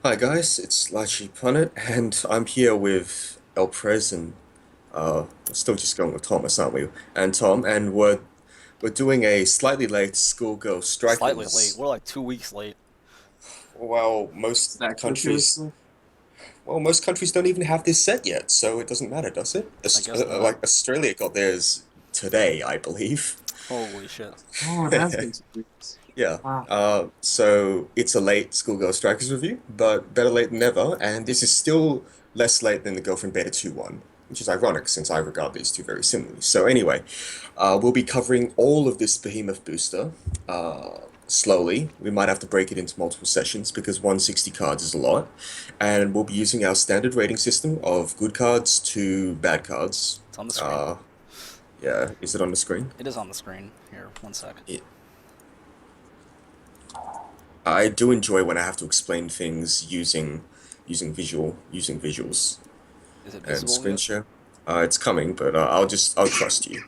Hi guys, it's lycheepunnet, and I'm here with El Prez and we're still just going with Thomas, aren't we? And Tom, and we're doing a slightly late Schoolgirl Slightly late. Strikers. We're like 2 weeks late. Well, Is that true, seriously? most countries don't even have this set yet, so it doesn't matter, does it? I guess not. Like Australia got theirs today, I believe. Holy shit. Oh, it has been 2 weeks. Yeah. Wow. So it's a late Schoolgirl Strikers review, but better late than never. And this is still less late than the Girlfriend Beta 2 one, which is ironic since I regard these two very similarly. So anyway, we'll be covering all of this Behemoth booster slowly. We might have to break it into multiple sessions because 160 cards is a lot. And we'll be using our standard rating system of good cards to bad cards. It's on the screen. Uh, yeah, is it on the screen? It is on the screen. Here, 1 sec. I do enjoy when I have to explain things using visuals Is it and visible screen yet? share. It's coming, but I'll trust you.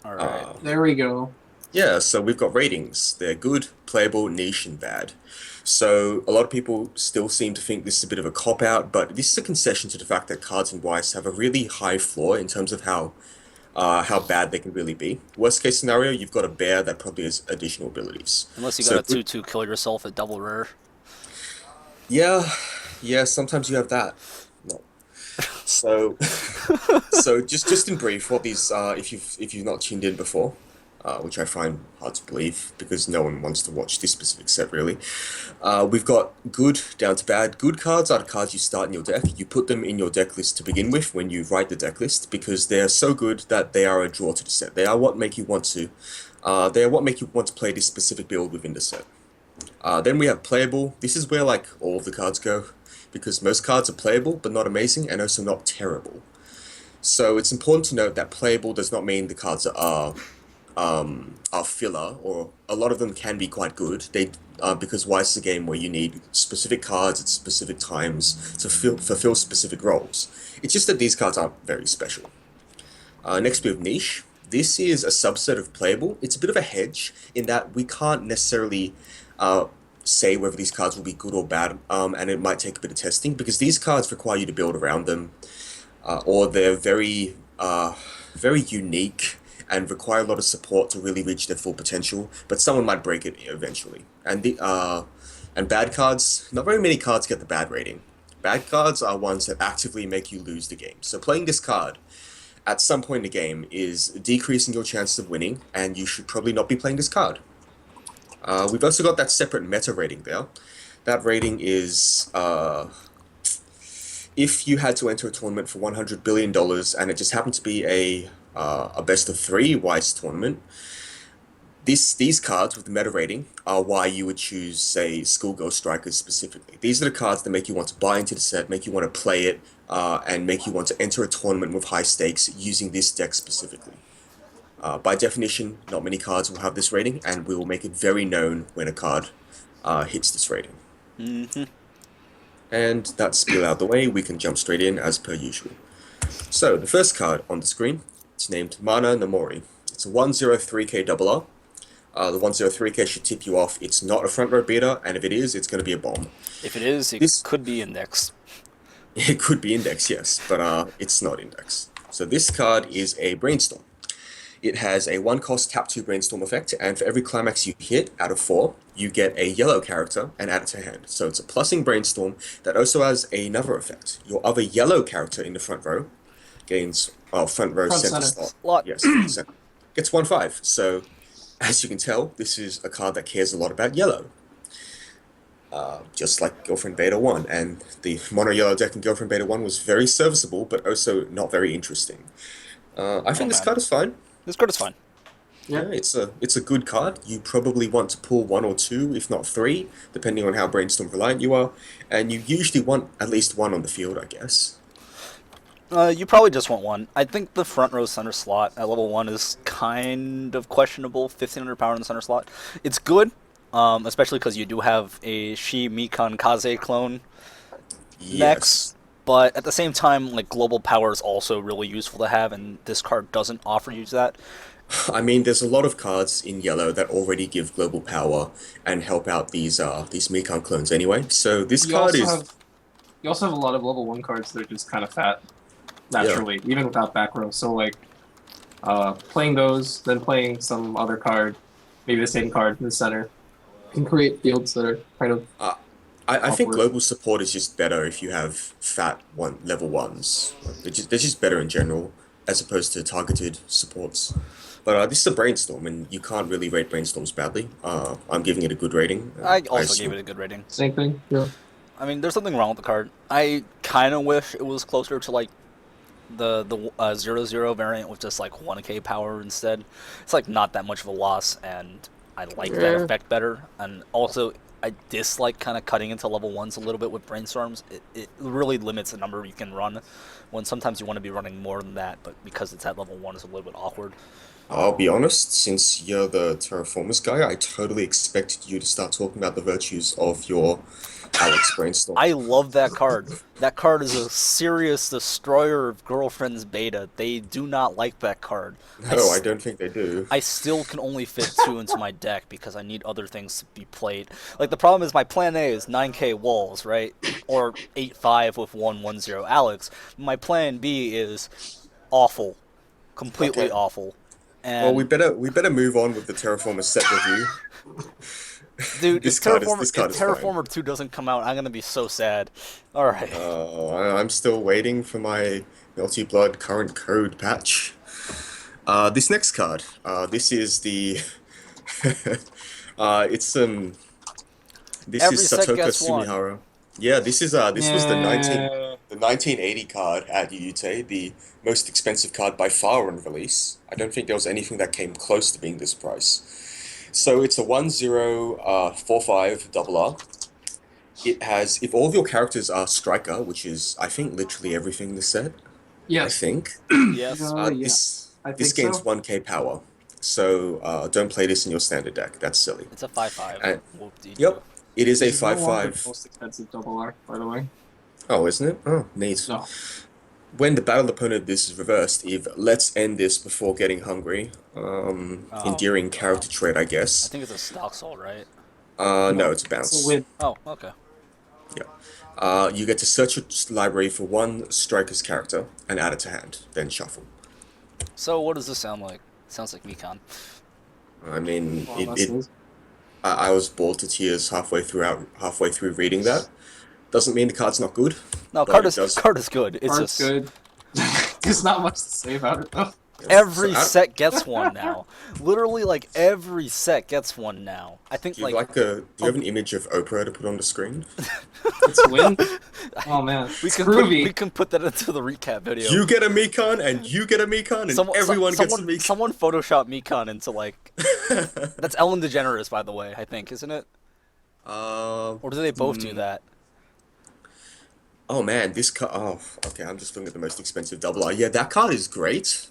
Alright. Uh, There we go. yeah, so we've got ratings. They're good, playable, niche, and bad. So a lot of people still seem to think this is a bit of a cop out, but this is a concession to the fact that cards in Weiss have a really high floor in terms of how bad they can really be. Worst case scenario, you've got a bear that probably has additional abilities. Unless you got So a 2-2 kill yourself at double rare. yeah, yeah, sometimes you have that. No. So, so just in brief, what these are, if you've not tuned in before, which I find hard to believe because no one wants to watch this specific set really. We've got good down to bad. Good cards are the cards you start in your deck. You put them in your deck list to begin with when you write the deck list because they are so good that they are a draw to the set. They are what make you want to. They are what make you want to play this specific build within the set. Then we have playable. This is where like all of the cards go, because most cards are playable but not amazing and also not terrible. So it's important to note that playable does not mean the cards are filler, or a lot of them can be quite good. They because Weiss is a game where you need specific cards at specific times to fulfill specific roles. It's just that these cards aren't very special. Next we have niche. This is a subset of playable. It's a bit of a hedge in that we can't necessarily uh, say whether these cards will be good or bad, and it might take a bit of testing because these cards require you to build around them, or they're very unique and require a lot of support to really reach their full potential. But someone might break it eventually. And bad cards, not very many cards get the bad rating. Bad cards are ones that actively make you lose the game. So playing this card at some point in the game is decreasing your chances of winning, and you should probably not be playing this card. We've also got that separate meta rating there. That rating is if you had to enter a tournament for $100 billion and it just happened to be a best of three Weiss tournament, these cards with the meta rating are why you would choose, say, Schoolgirl Strikers specifically. These are the cards that make you want to buy into the set, make you want to play it, and make you want to enter a tournament with high stakes using this deck specifically. By definition, not many cards will have this rating, and we will make it very known when a card hits this rating. Mm-hmm. And that spiel out of the way, we can jump straight in as per usual. So, the first card on the screen, it's named Mana Nomori. It's a 103k double R. The 103k should tip you off. It's not a front row beater, and if it is, it's going to be a bomb. If it is, it This could be index. it could be index, yes, but it's not index. So this card is a brainstorm. It has a one cost tap 2 brainstorm effect, and for every climax you hit out of 4, you get a yellow character and add it to hand. So it's a plussing brainstorm that also has another effect. Your other yellow character in the front row gains front row Front center center. slot. Lot. Yes, center. Gets 1/5. So as you can tell, this is a card that cares a lot about yellow. Just like Girlfriend Beta 1, and the mono yellow deck in Girlfriend Beta 1 was very serviceable, but also not very interesting. I Oh think this man. card is fine. This card is fine. Yeah, Yep. it's a good card. You probably want to pull one or two, if not three, depending on how brainstorm reliant you are, and you usually want at least one on the field, I guess. You probably just want one. I think the front row center slot at level 1 is kind of questionable. 1500 power in the center slot. It's good, especially because you do have a Chima Casei clone next. Yes. But at the same time, like global power is also really useful to have, and this card doesn't offer you that. I mean, there's a lot of cards in yellow that already give global power and help out these Mekon clones anyway. So this You card also is have you also have a lot of level 1 cards that are just kind of fat, Yeah. naturally, even without back row. So, like, playing those, then playing some other card, maybe the same card in the center, can create fields that are kind of Uh, I think awkward. global support is just better if you have fat level ones. Like, they're just better in general as opposed to targeted supports. But this is a brainstorm, and you can't really rate brainstorms badly. I'm giving it a good rating. I I also gave assume. it a good rating. Same thing. Yeah. I mean, there's something wrong with the card. I kind of wish it was closer to like the 0-0 variant with just like 1k power instead. It's like not that much of a loss, and I like that Yeah. effect better. And also, I dislike kind of cutting into level ones a little bit with brainstorms. It really limits the number you can run. When sometimes you want to be running more than that, but because it's at level one, it's a little bit awkward. I'll be honest, since you're the Terraformers guy, I totally expected you to start talking about the virtues of your Alex brainstorm. I love that card. That card is a serious destroyer of girlfriends beta. They do not like that card. No, I don't think they do. I still can only fit two into my deck because I need other things to be played. Like the problem is my plan A is 9k walls, right? Or 8-5 with 1-1-0 Alex. My plan B is awful. Completely Okay. awful. Well, And we better move on with the Terraformers set review. dude, This card if is fine. Terraformer 2 doesn't come out, I'm gonna be so sad. Alright. I'm still waiting for my Melty Blood current code patch. This next card, this is the, it's this is Every set Satoka gets one. Sumihara. Yeah, this was Yeah. the 1980 card at UUTE, the most expensive card by far on release. I don't think there was anything that came close to being this price. So it's a 1/0 4/5 double R. It has, if all of your characters are striker, which is I think literally everything in the set. I Yes. think Yes. Yeah. I this think gains so. 1k power. So don't play this in your standard deck. That's silly. It's a 5-5. And Whoop-de-doo. yep, it is a This is no longer the 5/5. most expensive double R, by the way. Oh, isn't it? Oh, neat. No. When the battle opponent of this is reversed, if let's end this before getting hungry. Oh. Endearing character trait, I I guess. think it's a stock soul, right? No, it's a It's a bounce. win. Oh, okay. Yeah. You get to search your library for one striker's character and add it to hand, then shuffle. So what does this sound like? Sounds like Mekon. I mean, More or less is. I was bored to tears halfway through reading that. Doesn't mean the card's not good, No, but it does. card is good. It's Art's just good. There's not much to say about it, though. every So, set gets one now. Literally, like every set gets one now. I think do you like do you have an image of Oprah to put on the screen? It's a win. Oh, man. we It's can groovy. we can put that into the recap video. You get a Mekon, and you get a Mekon, and everyone gets a Mekon. someone Photoshop Mekon into like that's Ellen DeGeneres, by the way. I think, isn't it? Or do they both do that? Oh man, this card. Oh, okay. I'm just looking at the most expensive double R. Yeah, that card is great.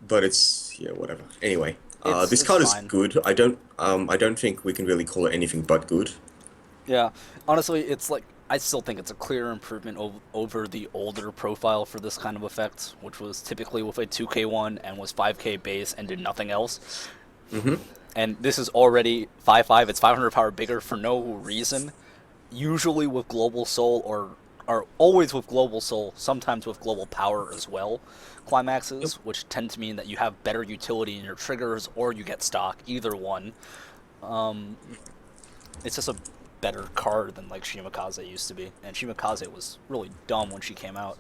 But it's yeah, whatever. Anyway, this It's card is fine. good. I don't think we can really call it anything but good. Yeah, honestly, it's like I still think it's a clear improvement over the older profile for this kind of effect, which was typically with a 2k one and was 5k base and did nothing else. And this is already 5/5. It's 500 power bigger for no reason. Usually with Global Soul or always with Global Soul, sometimes with Global Power as well. Climaxes, which tend to mean that you have better utility in your triggers or you get stock, either one. Um, it's just a better card than like Chima Casei used to be, and Chima Casei was really dumb when she came out.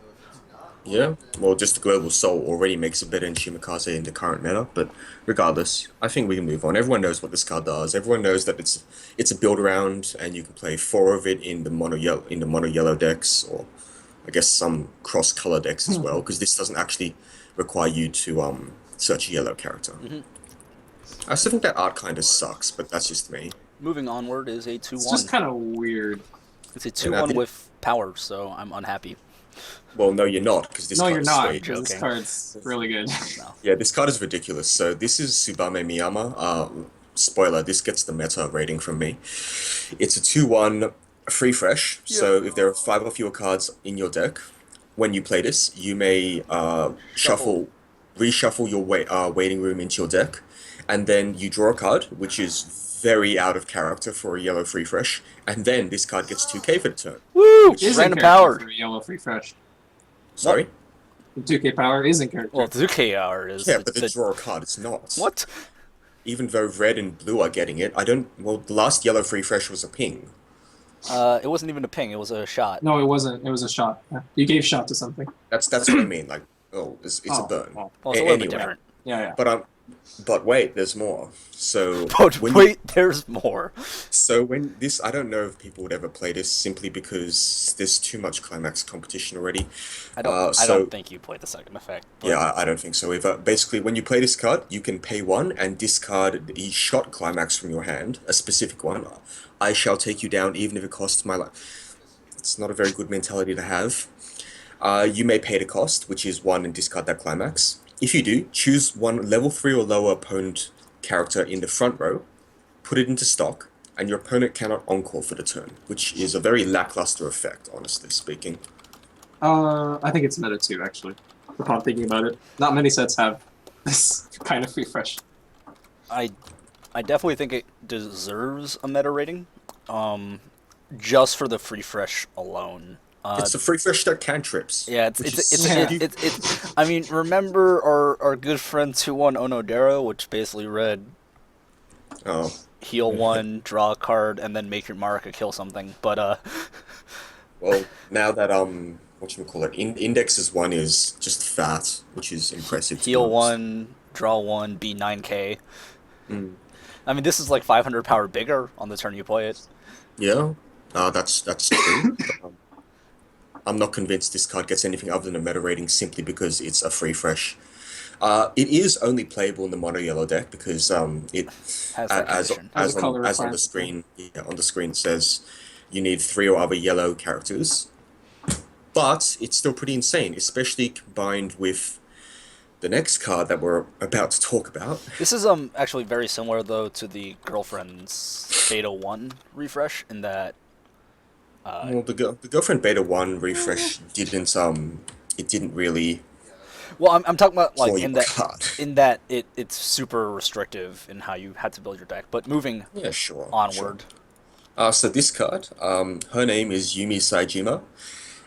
Yeah. Well, just the Global Soul already makes it better in Chima Casei in the current meta. But regardless, I think we can move on. Everyone knows what this card does. Everyone knows that it's a build around, and you can play four of it in the mono yellow decks, or I guess some cross color decks as well, because this doesn't actually require you to search a yellow character. I still think that art kind of sucks, but that's just me. Moving onward is a It's 2-1. just kind of weird. It's a And I 2-1 think- with power, so I'm unhappy. Well, no, you're not, because this No, card you're is not. sweet. Because this Joking. card's really good. No. Yeah, this card is ridiculous. So this is Tsubame Miyama. Spoiler, this gets the meta rating from me. It's a 2/1 free fresh. So if there are five or fewer cards in your deck, when you play this, you may reshuffle your waiting room into your deck, and then you draw a card, which is very out of character for a yellow free fresh, and then this card gets 2k for the turn. Woo! Which Is Random in character power. for a yellow free fresh. Sorry? The 2K power is in character. Well, 2K hour is. Yeah, but the draw a card, it's not. What? Even though red and blue are getting it, well, the last yellow free fresh was a ping. It wasn't even a ping. It was a shot. No, it wasn't. It was a shot. Yeah. You gave shot to something. That's what I mean, like, it's a burn. Oh. Well, it's a little bit Anyway. different. Yeah. But wait, there's more. So But when wait, there's more. So when this, I don't know if people would ever play this simply because there's too much climax competition already. I don't think you played the second effect. But... Yeah, I don't think so either. Basically, when you play this card, you can pay 1 and discard the shot climax from your hand, a specific one. I shall take you down even if it costs my life. It's not a very good mentality to have. You may pay the cost, which is 1 and discard that climax. If you do, choose one level 3 or lower opponent character in the front row, put it into stock, and your opponent cannot encore for the turn, which is a very lackluster effect, honestly speaking. I think it's meta too, actually. Upon thinking about it, not many sets have this kind of refresh. I definitely think it deserves a meta rating, just for the free fresh alone. It's a free fresh that cantrips. Yeah, it's I mean, remember our good friends who won Onodera, which basically read Oh. heal 1, draw a card, and then make your Marika kill something. But Well, now that whatchamacallit, Index's 1 is just fat, which is impressive. to be heal honest. 1, draw 1, be 9k. Mm. I mean, this is like 500 power bigger on the turn you play it. Yeah, that's true. I'm not convinced this card gets anything other than a meta rating simply because it's a free fresh. It is only playable in the mono yellow deck because it Has that condition. Has a color as on the requirement. screen on the screen it says you need 3 or other yellow characters, but it's still pretty insane, especially combined with the next card that we're about to talk about. This is actually very similar though to the Girlfriend's Beta 1 refresh in that Well, the girlfriend beta 1 refresh didn't really well, I'm talking about like claw in your that card. it's super restrictive in how you had to build your deck. But moving Yeah, sure. onward, So this card, her name is Umi Jima,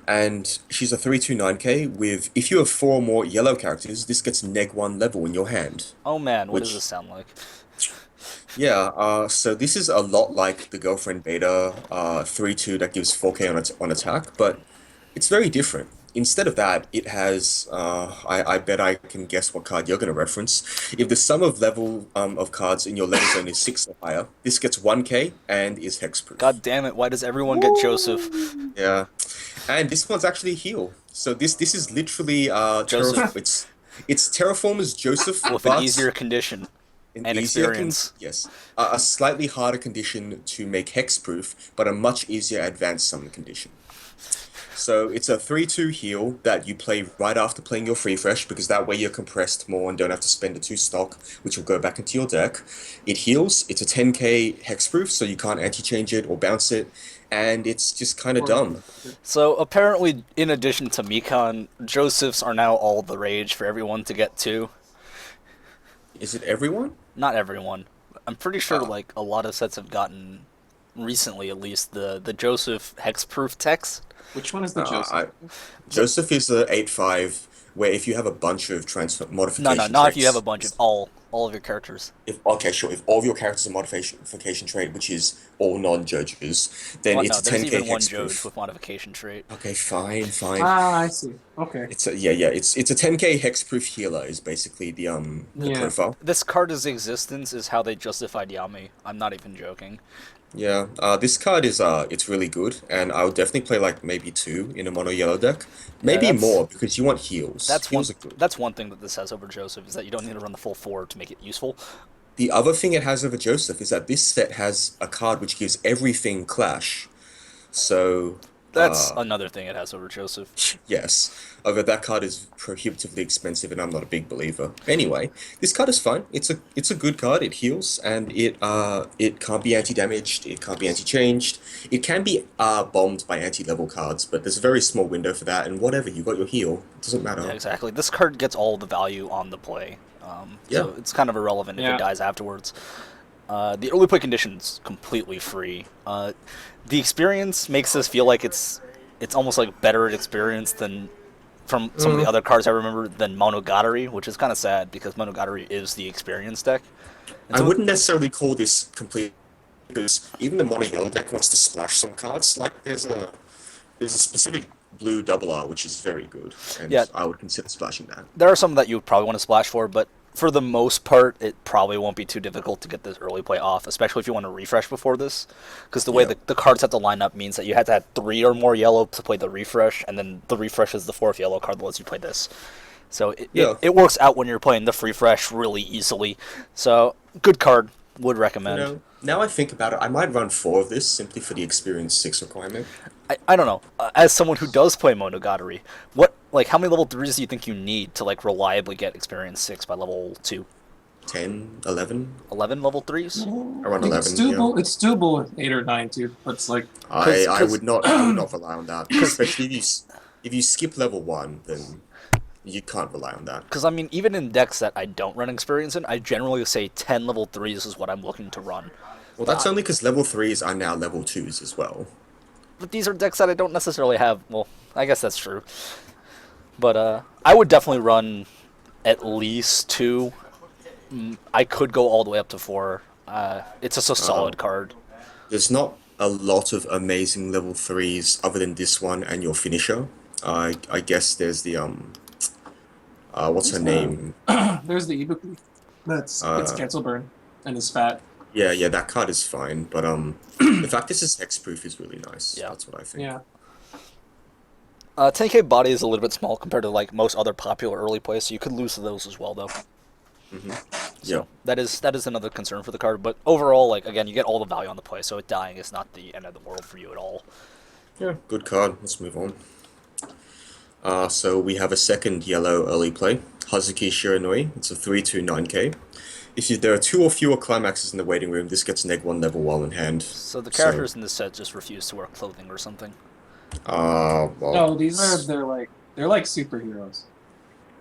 and she's a 329k with, if you have 4 or more yellow characters, this gets neg 1 level in your hand. oh man, what Which- does this sound like? Yeah, so this is a lot like the girlfriend beta 3-2 that gives 4k on attack, but it's very different. Instead of that, it has, I bet I can guess what card you're going to reference. If the sum of level of cards in your level zone is 6 or higher, this gets 1k and is hexproof. God damn it! Why does everyone get Joseph? Yeah, and this one's actually a heal. So this is literally Joseph. It's Terraformer's Joseph, With but an easier condition an and easier experience. yes, a slightly harder condition to make hexproof, but a much easier advanced summon condition. So it's a 3-2 heal that you play right after playing your free fresh, because that way you're compressed more and don't have to spend a 2 stock, which will go back into your deck. It heals. It's a 10k hexproof, so you can't anti-change it or bounce it, and it's just kind of dumb. So apparently, in addition to Mikan, Josephs are now all the rage for everyone to get to. Is it everyone? Not everyone. I'm pretty sure Oh. like a lot of sets have gotten recently, at least the Joseph hexproof text. Which one is the Joseph? Joseph is the 8-5, where if you have a bunch of transfer No, modification not if you traits- have a bunch of all of your characters. Okay, sure. If all of your characters are modification trait, which is all non-Jojes, then Well, it's no, a there's 10k even one hexproof. Joj with modification trait. Okay, fine. I see. Okay. It's a it's a 10k hexproof healer is basically the Yeah. profile. This card's existence is how they justified Yami. I'm not even joking. Yeah, this card is it's really good, and I would definitely play like maybe 2 in a mono yellow deck, maybe that's- more because you want heals. That's Heals one. are good. That's one thing that this has over Joseph is that you don't need to run the full 4 to make it useful. The other thing it has over Joseph is that this set has a card which gives everything clash. So That's another thing it has over Joseph. yes, although that card is prohibitively expensive, and I'm not a big believer. Anyway, this card is fine. It's a good card. It heals, and it can't be anti-damaged. It can't be anti-changed. It can be bombed by anti-level cards, but there's a very small window for that. And whatever, you got your heal. It doesn't matter. Yeah, exactly. This card gets all the value on the play. Yeah. So it's kind of irrelevant if Yeah. it dies afterwards. The early play condition's completely free. The experience makes this feel like it's almost like better experience than from some of the other cards I remember than Monogatari, which is kind of sad because Monogatari is the experience deck. And I so wouldn't necessarily call this complete because even the mono yellow deck wants to splash some cards. Like there's a specific blue double R which is very good, and yeah, I would consider splashing that. there are some that you would probably want to splash for, but for the most part, it probably won't be too difficult to get this early play off, especially if you want to refresh before this. Because the way Yeah. the cards have to line up means that you have to have 3 or more yellow to play the refresh, and then the refresh is the 4th yellow card that lets you play this. So Yeah. it works out when you're playing the free fresh really easily. So, good card. Would recommend. Now I think about it, I might run 4 of this simply for the experience 6 requirement. I don't know. As someone who does play Monogatari, how many level 3s do you think you need to reliably get experience 6 by level 2? 10, 11? 11 level 3s? Around I think 11, it's doable. yeah. It's doable with 8 or 9 too. That's like I would not rely on that, especially if you skip level 1, then you can't rely on that. Because, I mean, even in decks that I don't run experience in, I generally say 10 level 3s is what I'm looking to run. Well, that's only because level 3s are now level 2s as well. But these are decks that I don't necessarily have. Well, I guess that's true. But I would definitely run at least 2. I could go all the way up to 4. It's just a solid card. There's not a lot of amazing level 3s other than this one and your finisher. I guess there's the what's her name? there's the Ibuki. It's cancel burn and is fat. Yeah, that card is fine, but the fact this is hexproof is really nice. Yeah. That's what I think. Yeah. 10k body is a little bit small compared to most other popular early plays, so you could lose to those as well, though. So that is another concern for the card. But overall, again, you get all the value on the play, so it dying is not the end of the world for you at all. Yeah, good card. Let's move on. So we have a second yellow early play, Hazuki Shiranui. It's a 3/2 9k. If there are 2 or fewer climaxes in the waiting room, this gets -1 level while in hand. So the characters in this set just refuse to wear clothing or something. Well, No, they're like superheroes.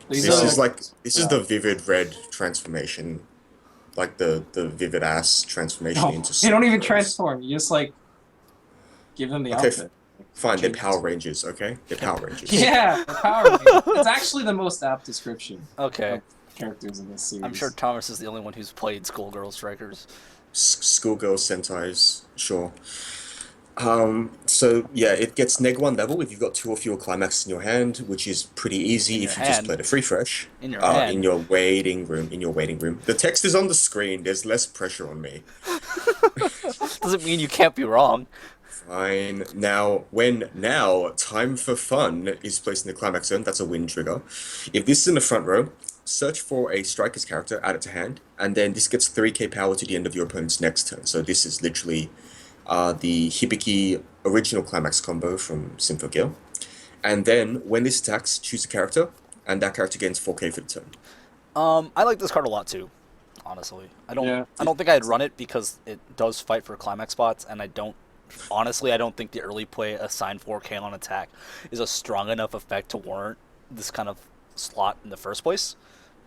this is the vivid red transformation, like the vivid ass transformation No, into. they don't even superheroes. transform. You just give them the Okay, outfit. Fine, they're Changes. Power Rangers. Okay, they're Power Rangers. Yeah, the Power Rangers. It's actually the most apt description Okay. of characters in this series. I'm sure Thomas is the only one who's played Schoolgirl Strikers. Schoolgirl Sentais, sure. So yeah, it gets -1 level if you've got 2 or fewer climaxes in your hand, which is pretty easy if you just hand. played a free fresh. In your hand. In your waiting room. The text is on the screen. There's less pressure on me. Doesn't mean you can't be wrong. Fine. Now, time for fun is placed in the climax zone, that's a win trigger. If this is in the front row, search for a striker's character, add it to hand, and then this gets 3k power to the end of your opponent's next turn. So this is literally the Ibuki original climax combo from Symphogear. And then, when this attacks, choose a character, and that character gains 4k for the turn. I like this card a lot too. Honestly, I don't think I'd run it because it does fight for climax spots, and I don't think the early play assigned 4k on attack is a strong enough effect to warrant this kind of slot in the first place.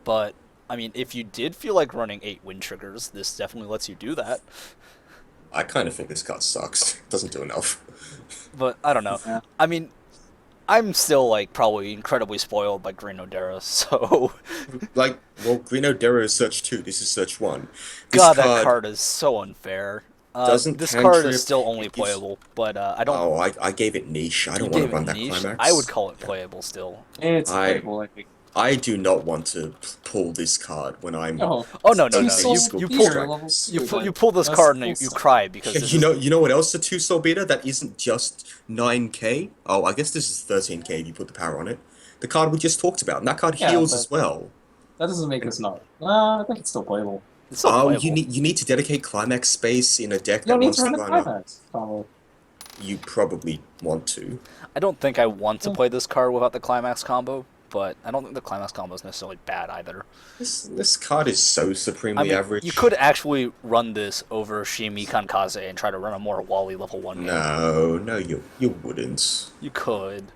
But I mean, if you did feel like running 8 win triggers, this definitely lets you do that. I kind of think this card sucks. It doesn't do enough. But I don't know. Yeah. I mean, I'm still probably incredibly spoiled by Green Odera, so Green Odera is Search 2, this is Search 1. God, that card is so unfair. Doesn't this card cantrip- is still only it gives- playable, but I don't. Oh, I gave it niche. I don't you want gave to run it that niche. climax. I would call it playable still. It's I- playable, I think. I do not want to pull this card when I'm. Oh, Oh no. Two You soul you beer, pull level you pull this That's card and cool you stuff. cry because Yeah, this you is- know what else a 2 soul beater that isn't just 9k? Oh, I guess this is 13k if you put the power on it. The card we just talked about, and that card Yeah, heals but- as well. that doesn't make us not. I think it's still playable. it's still Oh, playable. you need to dedicate climax space in a deck You don't that need wants to to run a run up. climax combo. You probably want to. I don't think I want to play this card without the climax combo, but I don't think the climax combo is necessarily bad either. This card is so I supremely mean, average. you could actually run this over Chima Casei and try to run a more Wally level 1 game. No, you wouldn't. You could.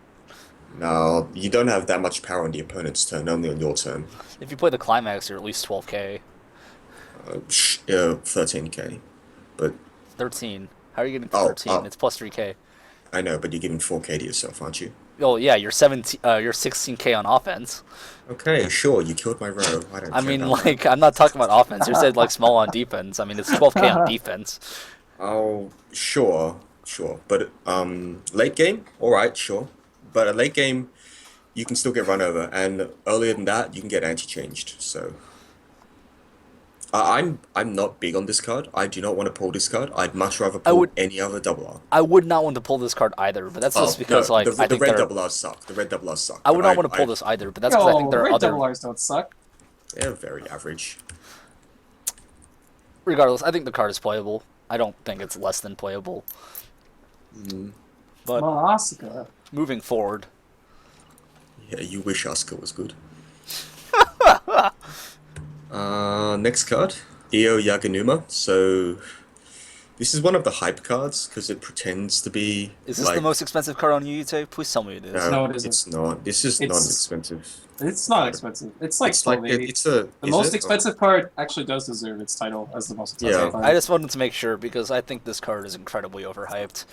No, you don't have that much power on the opponent's turn, only on your turn. If you play the climax, you're at least 12k. 13k. But 13. How are you getting to oh, 13? It's plus 3k. I know, but you're giving 4k to yourself, aren't you? Oh yeah, you're 17. You're 16k on offense. Okay, sure. You killed my row. I don't I care mean, about that. like, I'm not talking about offense. You said like small on defense. I mean, it's 12k on defense. Oh, sure. But late game, all right, sure. But a late game, you can still get run over, and earlier than that, you can get anti-changed. So I'm not big on this card. I do not want to pull this card. I'd much rather I pull would any other double R. I would not want to pull this card either, but that's just Oh no, because like I the think red there. double R's suck. The red double R's suck. I But would not want to pull I this either, but that's because I think Yo, there are red other. double R's don't suck. they're very average. Regardless, I think the card is playable. I don't think it's less than playable. But Oscar. moving forward, Yeah, you wish Asuka was good. Next card, EOU Kanuma. So this is one of the hype cards because it pretends to be is this like the most expensive card on Yu-Gi-Oh? Please tell me it is. No, it isn't. it's not. This is not It's- expensive. It's not expensive. It's like It's like 1280. it's a The is most it? expensive card actually does deserve its title as the most expensive Yeah. card. I just wanted to make sure because I think this card is incredibly overhyped.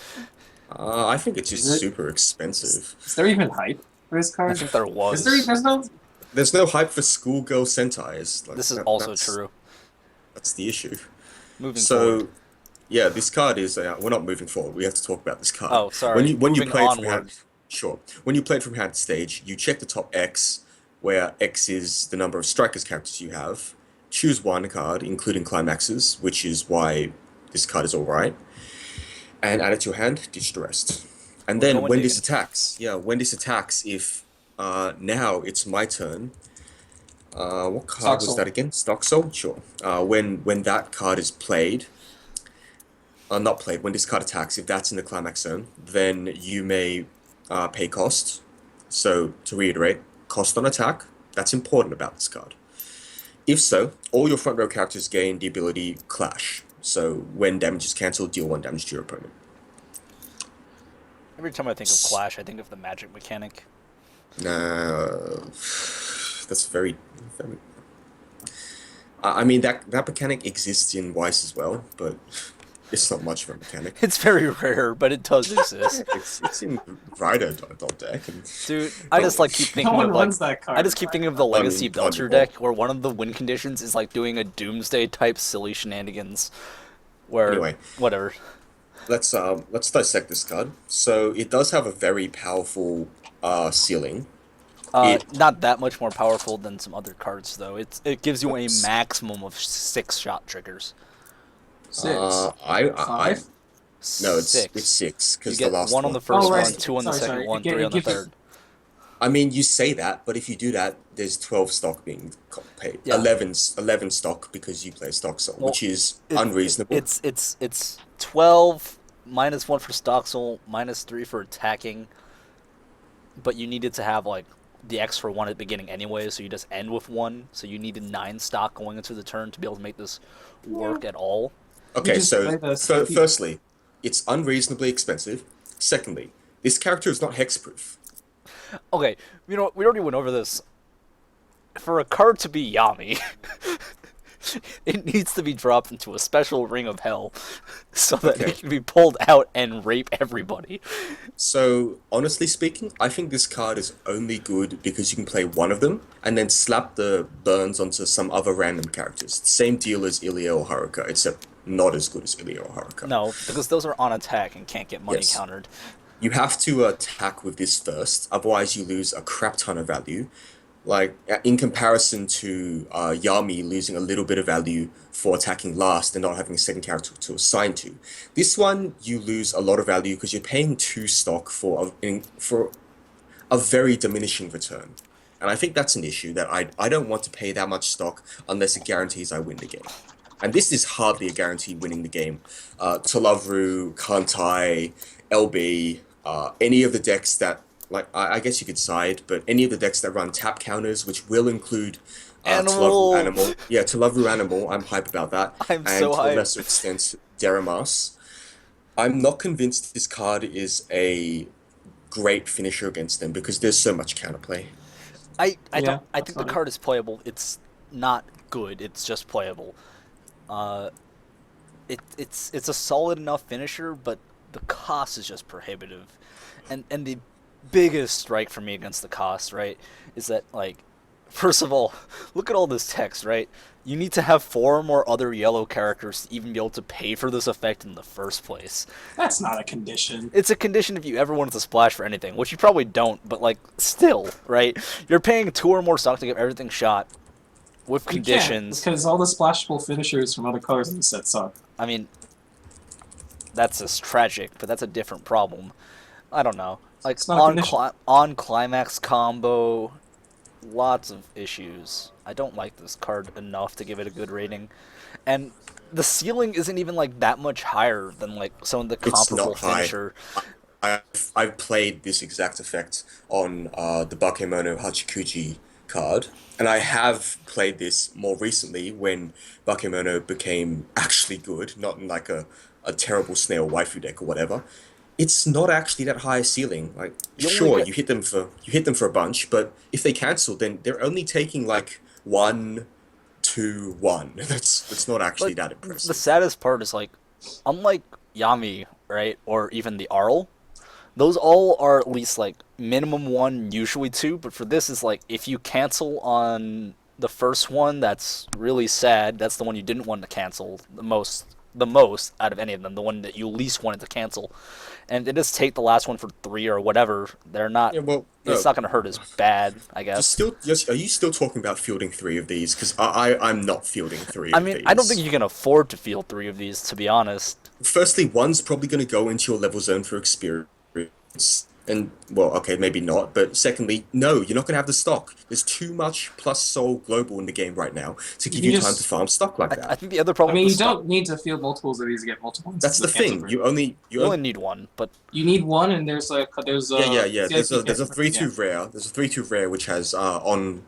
I think it's just Is it- super expensive. Is there even hype for this I card? think there was. Is there? There's no. There's no hype for Schoolgirl Sentais. Like, This is also that's- true. That's the issue. Moving So, forward. yeah, this card is. We're not moving forward. We have to talk about this card. Oh, sorry. When you Moving play it from onward. hand, sure. When you play it from hand to stage, you check the top X, where X is the number of strikers characters you have. Choose one card, including climaxes, which is why this card is all right, and add it to your hand. Ditch the rest. And then going when digging. this attacks, if now it's my turn. What card was Stock that again? Stock Soul? Sure. When that card is played, not played, when this card attacks, if that's in the climax zone, then you may pay cost. So, to reiterate, cost on attack, that's important about this card. If so, all your front row characters gain the ability Clash. So, when damage is cancelled, deal 1 damage to your opponent. Every time I think of Clash, I think of the magic mechanic. No, that's very. I mean that mechanic exists in Weiss as well, but it's not much of a mechanic. It's very rare, but it does exist. It's in Rider dot deck. And, Dude, I just like keep No thinking one of like runs that card. I just keep thinking of the Legacy Un- Belcher unwatchable. deck where one of the win conditions is like doing a Doomsday type silly shenanigans where Anyway. whatever. let's dissect this card. So it does have a very powerful ceiling. Not that much more powerful than some other cards though. It gives you a Oops. maximum of 6 shot triggers. 6. I 5. no, it's 6. 6 You because get the last one on the first Oh, right. one, 2 on the Sorry, second sorry. one, It gi- 3 it on the gives you- third. I mean, you say that, but if you do that, there's 12 stock being paid. Yeah. 11 stock because you play stock soul, Well, which is It- unreasonable. It's 12 minus 1 for stock soul, minus 3 for attacking. But you needed to have like the extra 1 at the beginning anyway, so you just end with 1. So you needed 9 stock going into the turn to be able to make this work at all. Okay, just so play the firstly, it's unreasonably expensive. Secondly, this character is not hexproof. Okay, you know, we already went over this. For a card to be Yami, it needs to be dropped into a special ring of hell so that Okay. it can be pulled out and rape everybody. So, honestly speaking, I think this card is only good because you can play one of them and then slap the burns onto some other random characters. Same deal as Ilya or Haruka, except not as good as Ilya or Haruka. No, because those are on attack and can't get money Yes. countered. You have to attack with this first, otherwise you lose a crap ton of value. Like, in comparison to Yami losing a little bit of value for attacking last and not having a second character to assign to. This one, you lose a lot of value because you're paying 2 stock for a very diminishing return. And I think that's an issue, that I don't want to pay that much stock unless it guarantees I win the game. And this is hardly a guarantee winning the game. Talavru, Kantai, LB, any of the decks that, like, I guess you could side, but any of the decks that run tap counters, which will include Animal. Talavru Animal. Yeah, Talavru Animal, I'm hype about that. I'm and so to a hype. lesser extent, Deramas. I'm not convinced this card is a great finisher against them because there's so much counterplay. I Yeah, think the absolutely. card is playable. It's not good. It's just playable. Uh, it's a solid enough finisher, but the cost is just prohibitive. And the biggest strike for me against the cost, right, is that like, first of all, look at all this text, right? You need to have 4 more other yellow characters to even be able to pay for this effect in the first place. That's not a condition. It's a condition if you ever wanted to splash for anything, which you probably don't, but like still, right? You're paying 2 or more stock to get everything shot with You can't, conditions. because all the splashable finishers from other colors in the set suck. I mean, that's just tragic, but that's a different problem. I don't know. Like It's not a condition. on climax combo, lots of issues. I don't like this card enough to give it a good rating, and the ceiling isn't even like that much higher than like some of the It's comparable not high. finisher. I've played this exact effect on the Bakemono Hachikuji card, and I have played this more recently when Bakemono became actually good, not in like a terrible snail waifu deck or whatever. It's not actually that high a ceiling. Like, You only sure, get- you hit them for a bunch, but if they cancel, then they're only taking like 1, 2, 1. That's not actually Like, that the impressive. saddest part is like, unlike Yami, right, or even the Arl, those all are at least like minimum 1, usually 2. But for this, is like if you cancel on the first one, that's really sad. That's the one you didn't want to cancel the most out of any of them, the one that you least wanted to cancel, and they just take the last one for 3 or whatever. They're not. Yeah, well, It's no. not going to hurt as bad, I Just guess. still, are you still talking about fielding 3 of these? Because I'm not fielding 3 I of mean, these. I don't think you can afford to field 3 of these, to be honest. Firstly, one's probably going to go into your level zone for experience. And, well, okay, maybe not. But secondly, no, you're not going to have the stock. There's too much plus soul global in the game right now to give You you just- time to farm stock like I that. think the other I problem mean, with you the stock- don't need to field multiples of these to get multiple ones. That's the thing. You only you only need one, but You need one, and there's a yeah. There's a CIP 3/2 rare. There's a 3/2 rare which has on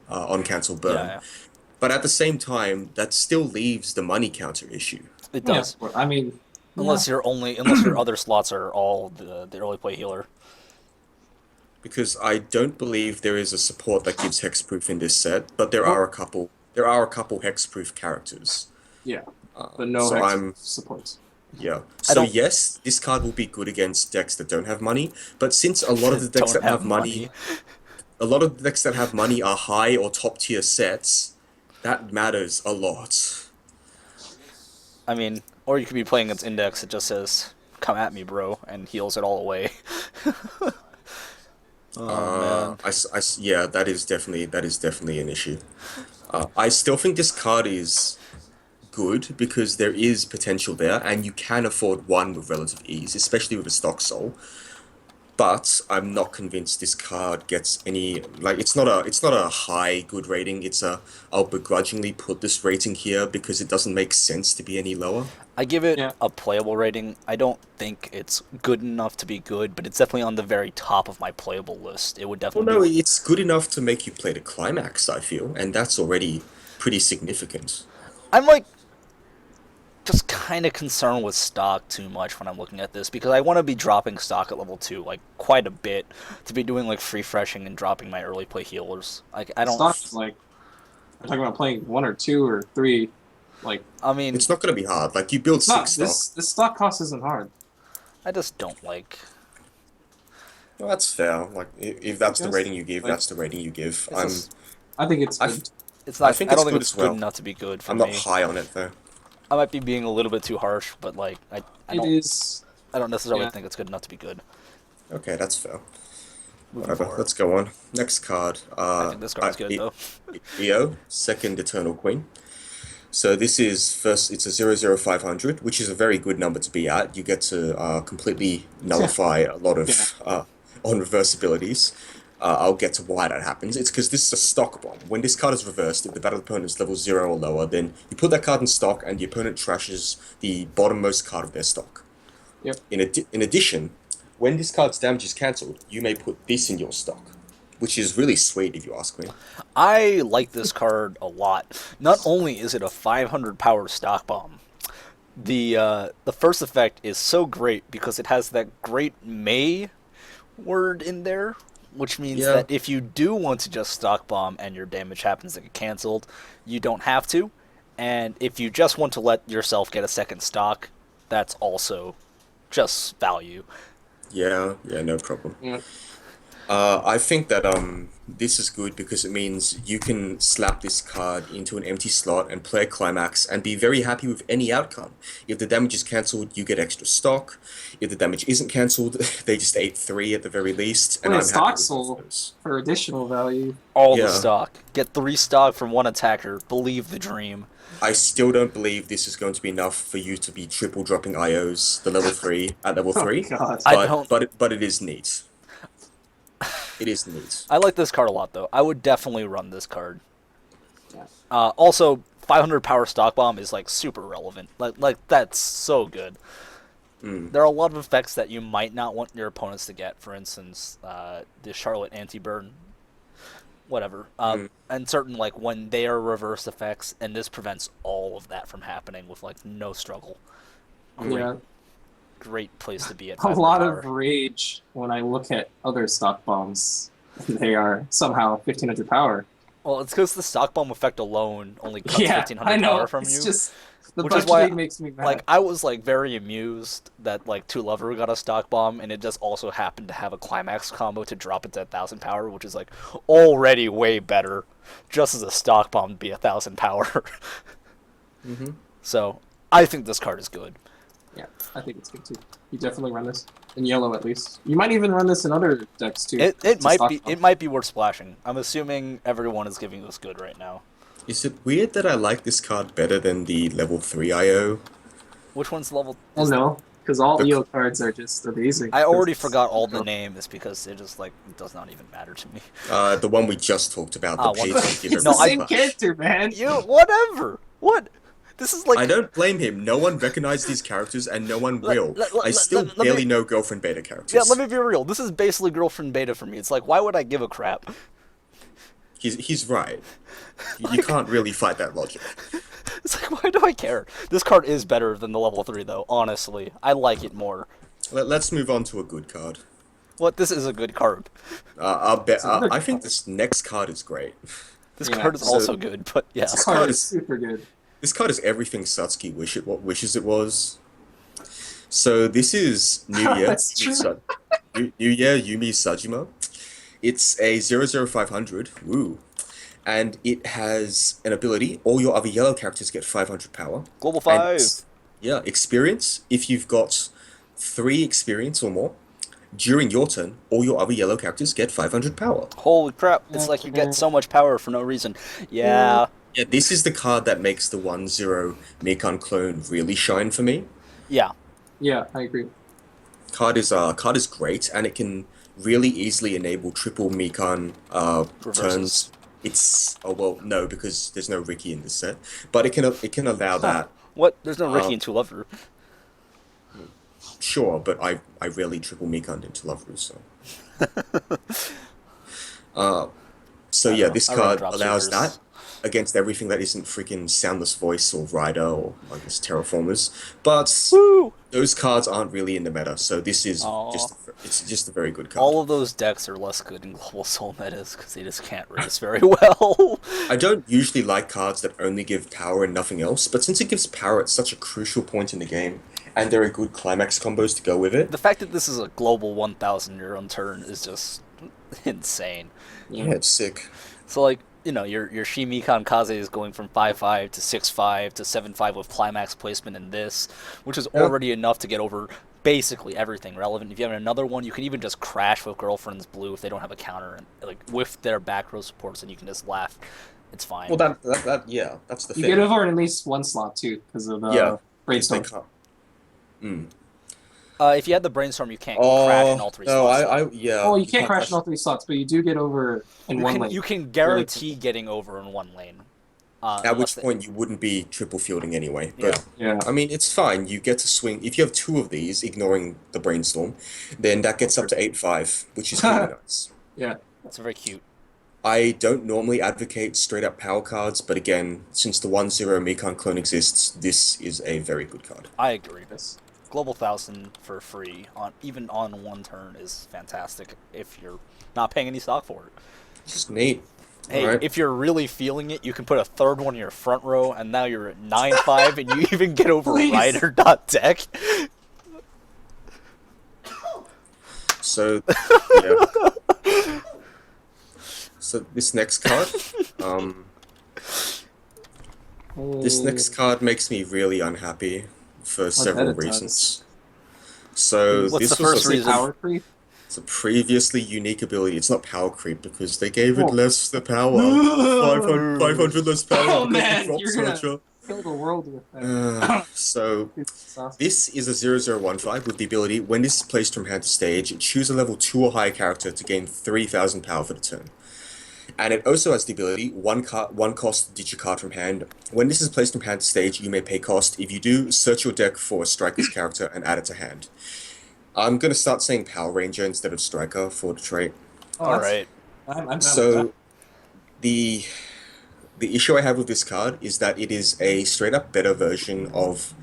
cancel burn. yeah, But at the same time, that still leaves the money counter issue. it Yeah, does. I mean, Unless your other slots are all the early play healer. Because I don't believe there is a support that gives hexproof in this set, but there are a couple. There are a couple hexproof characters. yeah, but no so hex I'm supports. yeah. I So don't- yes, this card will be good against decks that don't have money. But since a lot of the decks Don't that have money, a lot of the decks that have money are high or top tier sets, that matters a lot. I mean, or you could be playing against Index that just says, "Come at me, bro," and heals it all away. Oh man. Yeah, that is definitely an issue. I still think this card is good because there is potential there, and you can afford one with relative ease, especially with a stock soul. But I'm not convinced this card gets any like it's not a high good rating. I'll begrudgingly put this rating here because it doesn't make sense to be any lower. I give it Yeah. a playable rating. I don't think it's good enough to be good, but it's definitely on the very top of my playable list. It would Well, definitely no, it's good enough to make you play the climax, I feel, and that's already pretty significant. I'm like just kind of concerned with stock too much when I'm looking at this because I want to be dropping stock at level 2 like quite a bit to be doing like free freshing and dropping my early play healers. Like I don't Stock is like, we're talking about playing 1 or 2 or 3. Like, I mean, It's not going to be hard. Like you build it's not, 6 stock. this stock cost isn't hard. I just don't like. Well, that's fair. Like if that's the Yes, rating you give, like- that's the rating you give. It's just- I think it's I've- good. It's not. I think I don't it's think good it's as good well. enough to be good for I'm me. not high on it though. I might be being a little bit too harsh, but like I It don't is. I don't necessarily yeah. think it's good enough to be good. Okay, that's fair. Moving Whatever. forward. Let's go on. Next card. I think this card's good though. EO, second Eternal Queen. So this is first. It's a 00500, which is a very good number to be at. You get to completely nullify a lot of on reverse abilities. I'll get to why that happens. It's because this is a stock bomb. When this card is reversed, if the battle opponent is level 0 or lower, then you put that card in stock and the opponent trashes the bottommost card of their stock. Yep. In addition, when this card's damage is cancelled, you may put this in your stock, which is really sweet if you ask me. I like this card a lot. Not only is it a 500 power stock bomb, the first effect is so great because it has that great May word in there, which means Yeah. that if you do want to just stock bomb and your damage happens to get cancelled, you don't have to. And if you just want to let yourself get a second stock, that's also just value. Yeah, yeah, no problem. Yeah. I think that this is good because it means you can slap this card into an empty slot and play a climax and be very happy with any outcome. If the damage is cancelled, you get extra stock. If the damage isn't cancelled, they just ate 3 at the very least, and Play a I'm happy stock with both soul of those. for additional value. All the Yeah. stock. Get 3 stock from one attacker. Believe the dream. I still don't believe this is going to be enough for you to be triple dropping IOs, the level 3 at level Oh 3, god. I but don't. but it is neat. It is neat. I like this card a lot, though. I would definitely run this card. Yeah. Also, 500 power stock bomb is like super relevant. Like that's so good. Mm. There are a lot of effects that you might not want your opponents to get. For instance, the Charlotte anti-burn, whatever, and certain like when they are reverse effects, and this prevents all of that from happening with like no struggle. Yeah. Great place to be at. A 500 lot power. of rage when I look at other stock bombs. They are somehow 1500 power. Well, it's because the stock bomb effect alone only cuts Yeah, 1500 I know. power from It's you. just the Which is why, budgeting makes me mad. Like, I was like very amused that like Two Lover got a stock bomb, and it just also happened to have a climax combo to drop it to 1000 power, which is like already way better, just as a stock bomb to be 1000 power. Mm-hmm. So I think this card is good. Yeah, I think it's good too. You definitely run this in yellow at least. You might even run this in other decks too. It It's a might stock be bomb. it might be worth splashing. I'm assuming everyone is giving this good right now. Is it weird that I like this card better than the level 3 IO? Which one's level? Oh no, because all The- EO cards are just amazing. I already It's- forgot all the names because it just like it does not even matter to me. The one we just talked about, the Ah, what- page It's No, the I- same character, man. You whatever. What? This is like I don't blame him. No one recognized these characters, and no one Let- will. let- let- I still let me- barely know girlfriend beta characters. Yeah, let me be real. This is basically girlfriend beta for me. It's like, why would I give a crap? He's right. You can't really fight that logic. It's like, why do I care? This card is better than the level 3, though, honestly. I like it more. Let's move on to a good card. What? This is a good card. I think this next card is great. This Yeah, card is so- also good, but yeah. This card is super good. This card is everything Satsuki wishes it was. So this is New Year. That's true. New Year Umi Sajima. It's a 00500. Woo. And it has an ability. All your other yellow characters get 500 power. Global And 5. yeah, experience. If you've got 3 experience or more, during your turn, all your other yellow characters get 500 power. Holy crap. It's like you get so much power for no reason. Yeah. Yeah, this is the card that makes the 1-0 Mikan clone really shine for me. Yeah. Yeah, I agree. Card is great, and it can really easily enable triple Mikan Reverses. turns. It's well, no, because there's no Ricky in this set, but it can allow that. What? There's no Ricky in Two Lover. Sure, but I rarely triple Mikan into Loveru, so yeah, this I run card drop allows supers. that against everything that isn't freaking Soundless Voice or Rider or I guess Terraformers. But Woo! those cards aren't really in the meta, so this is Aw. it's just a very good card. All of those decks are less good in Global Soul metas because they just can't race very well. I don't usually like cards that only give power and nothing else, but since it gives power at such a crucial point in the game, and there are good climax combos to go with it, The fact that this is a global 1,000 year on turn is just insane. yeah, it's sick. So like, you know, your Chima Casei is going from 5/5 to 6/5 to 7/5 with climax placement in this, which is Yeah. already enough to get over basically everything relevant. If you have another one, you can even just crash with Girlfriend's Blue if they don't have a counter and like with their back row supports, and you can just laugh. It's fine. Well, yeah, that's the You thing. get over in at least one slot too, because of Yeah. They brainstorm. can't. Mm. If you had the brainstorm, you can't crash in all 3 no, slots. yeah. Oh, you can't crash in all 3 slots, but you do get over in You one can, lane. you can guarantee getting over in one lane. At unless which they- point you wouldn't be triple fielding anyway. Yeah. But Yeah. I mean, it's fine. You get to swing. If you have 2 of these, ignoring the brainstorm, then that gets up to 8/5, which is really nice. Yeah. It's very cute. I don't normally advocate straight up power cards, but again, since the 1-0 Mikan clone exists, this is a very good card. I agree. Yes. Global 1,000 for free on even on one turn is fantastic if you're not paying any stock for it. It's just neat. Hey, Alright. if you're really feeling it, you can put a third one in your front row, and now you're at 9-5, and you even get over Please. Rider dot deck. So, yeah. So this next card, um, this next card makes me really unhappy for several bet it does. reasons. So What's this the was first a, reason? Power creep. it's a previously unique ability. It's not power creep because they gave it Whoa. less the power. 500 less power. Oh because man, of drop you're gonna searcher. kill the world with that. So It's awesome. this is a 0015 with the ability, when this is placed from hand to stage, choose a level 2 or higher character to gain 3000 power for the turn. And it also has the ability, one cost, ditch a card from hand. When this is placed from hand to stage, you may pay cost. If you do, search your deck for a striker's character and add it to hand. I'm going to start saying Power Ranger instead of Striker for the trait. Oh, that's- Alright. I'm down with So, the issue I have with this card is that it is a straight up better version of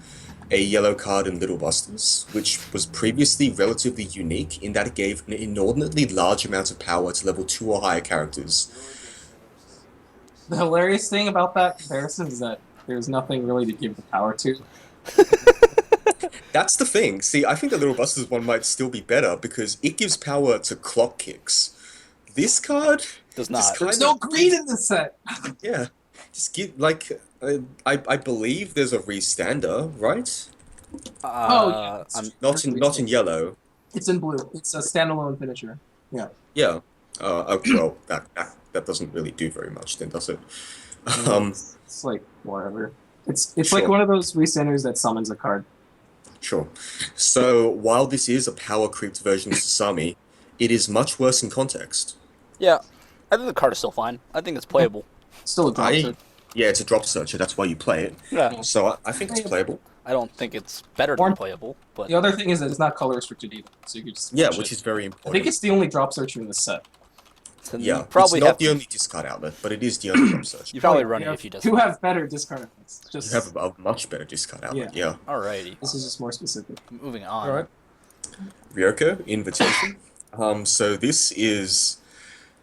a yellow card in Little Busters, which was previously relatively unique in that it gave an inordinately large amount of power to level 2 or higher characters. that. The hilarious thing about that comparison is that there's nothing really to give the power to. That's the thing. See, I think the Little Busters one might still be better because it gives power to clock kicks. This card Does just not. kind There's of no green in this set. yeah, just give like I believe there's a restander, right? yeah. Not in yellow. It's in blue. It's a standalone finisher. Yeah. Yeah. Well, that doesn't really do very much, then, does it? Um, It's like whatever. It's Sure. like one of those restanders that summons a card. Sure. So while this is a power creeped version of Sasami, it is much worse in context. Yeah, I think the card is still fine. I think it's playable. Still a drop I set. Yeah, it's a drop searcher. That's why you play it. Yeah. So I think it's playable. I don't think it's better Or- than playable, but The other thing is that it's not color restricted either, so you can just Yeah, switch which it. is very I important. think it's the only drop searcher in the set. then Yeah, you probably it's not have the only discard outlet, but it is the only drop searcher. you probably Oh, run yeah, it if you just. You have better discard effects. Just You have a much better discard outlet. Yeah. Alrighty, this is just more specific. moving on. Alright. Ryoko, Invitation. So this is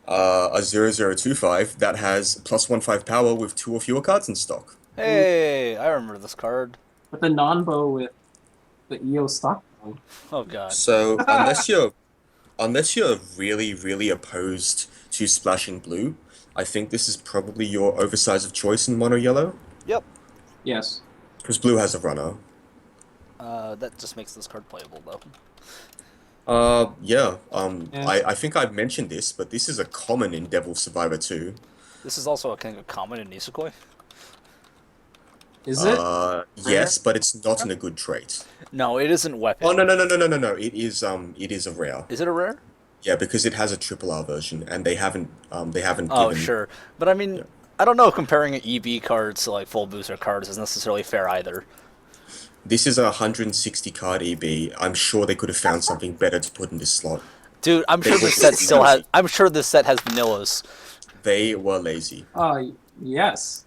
a 0025 that has +1/5 power with 2 or fewer cards in stock. Hey, I remember this card. But the non-bow with the EO stock. Oh god. So unless you're really, really opposed to splashing blue, I think this is probably your oversize of choice in mono yellow. Yep. Yes. Because blue has a runner. That just makes this card playable though. Yeah. Yeah. I think I've mentioned this, but this is a common in Devil Survivor 2. This is also a kind of common in Nisekoi. Is it? Yes, but it's not in a good trait. No, it isn't weapon. Oh no! It is a rare. Is it a rare? Yeah, because it has a triple R version, and they haven't Oh, given. sure. But I mean, Yeah. I don't know. Comparing EB cards to like full booster cards is necessarily fair either. This is a 160 card EB. I'm sure they could have found something better to put in this slot. Dude, I'm They sure were this set lazy. still has. I'm sure this set has vanillas. They were lazy. Yes.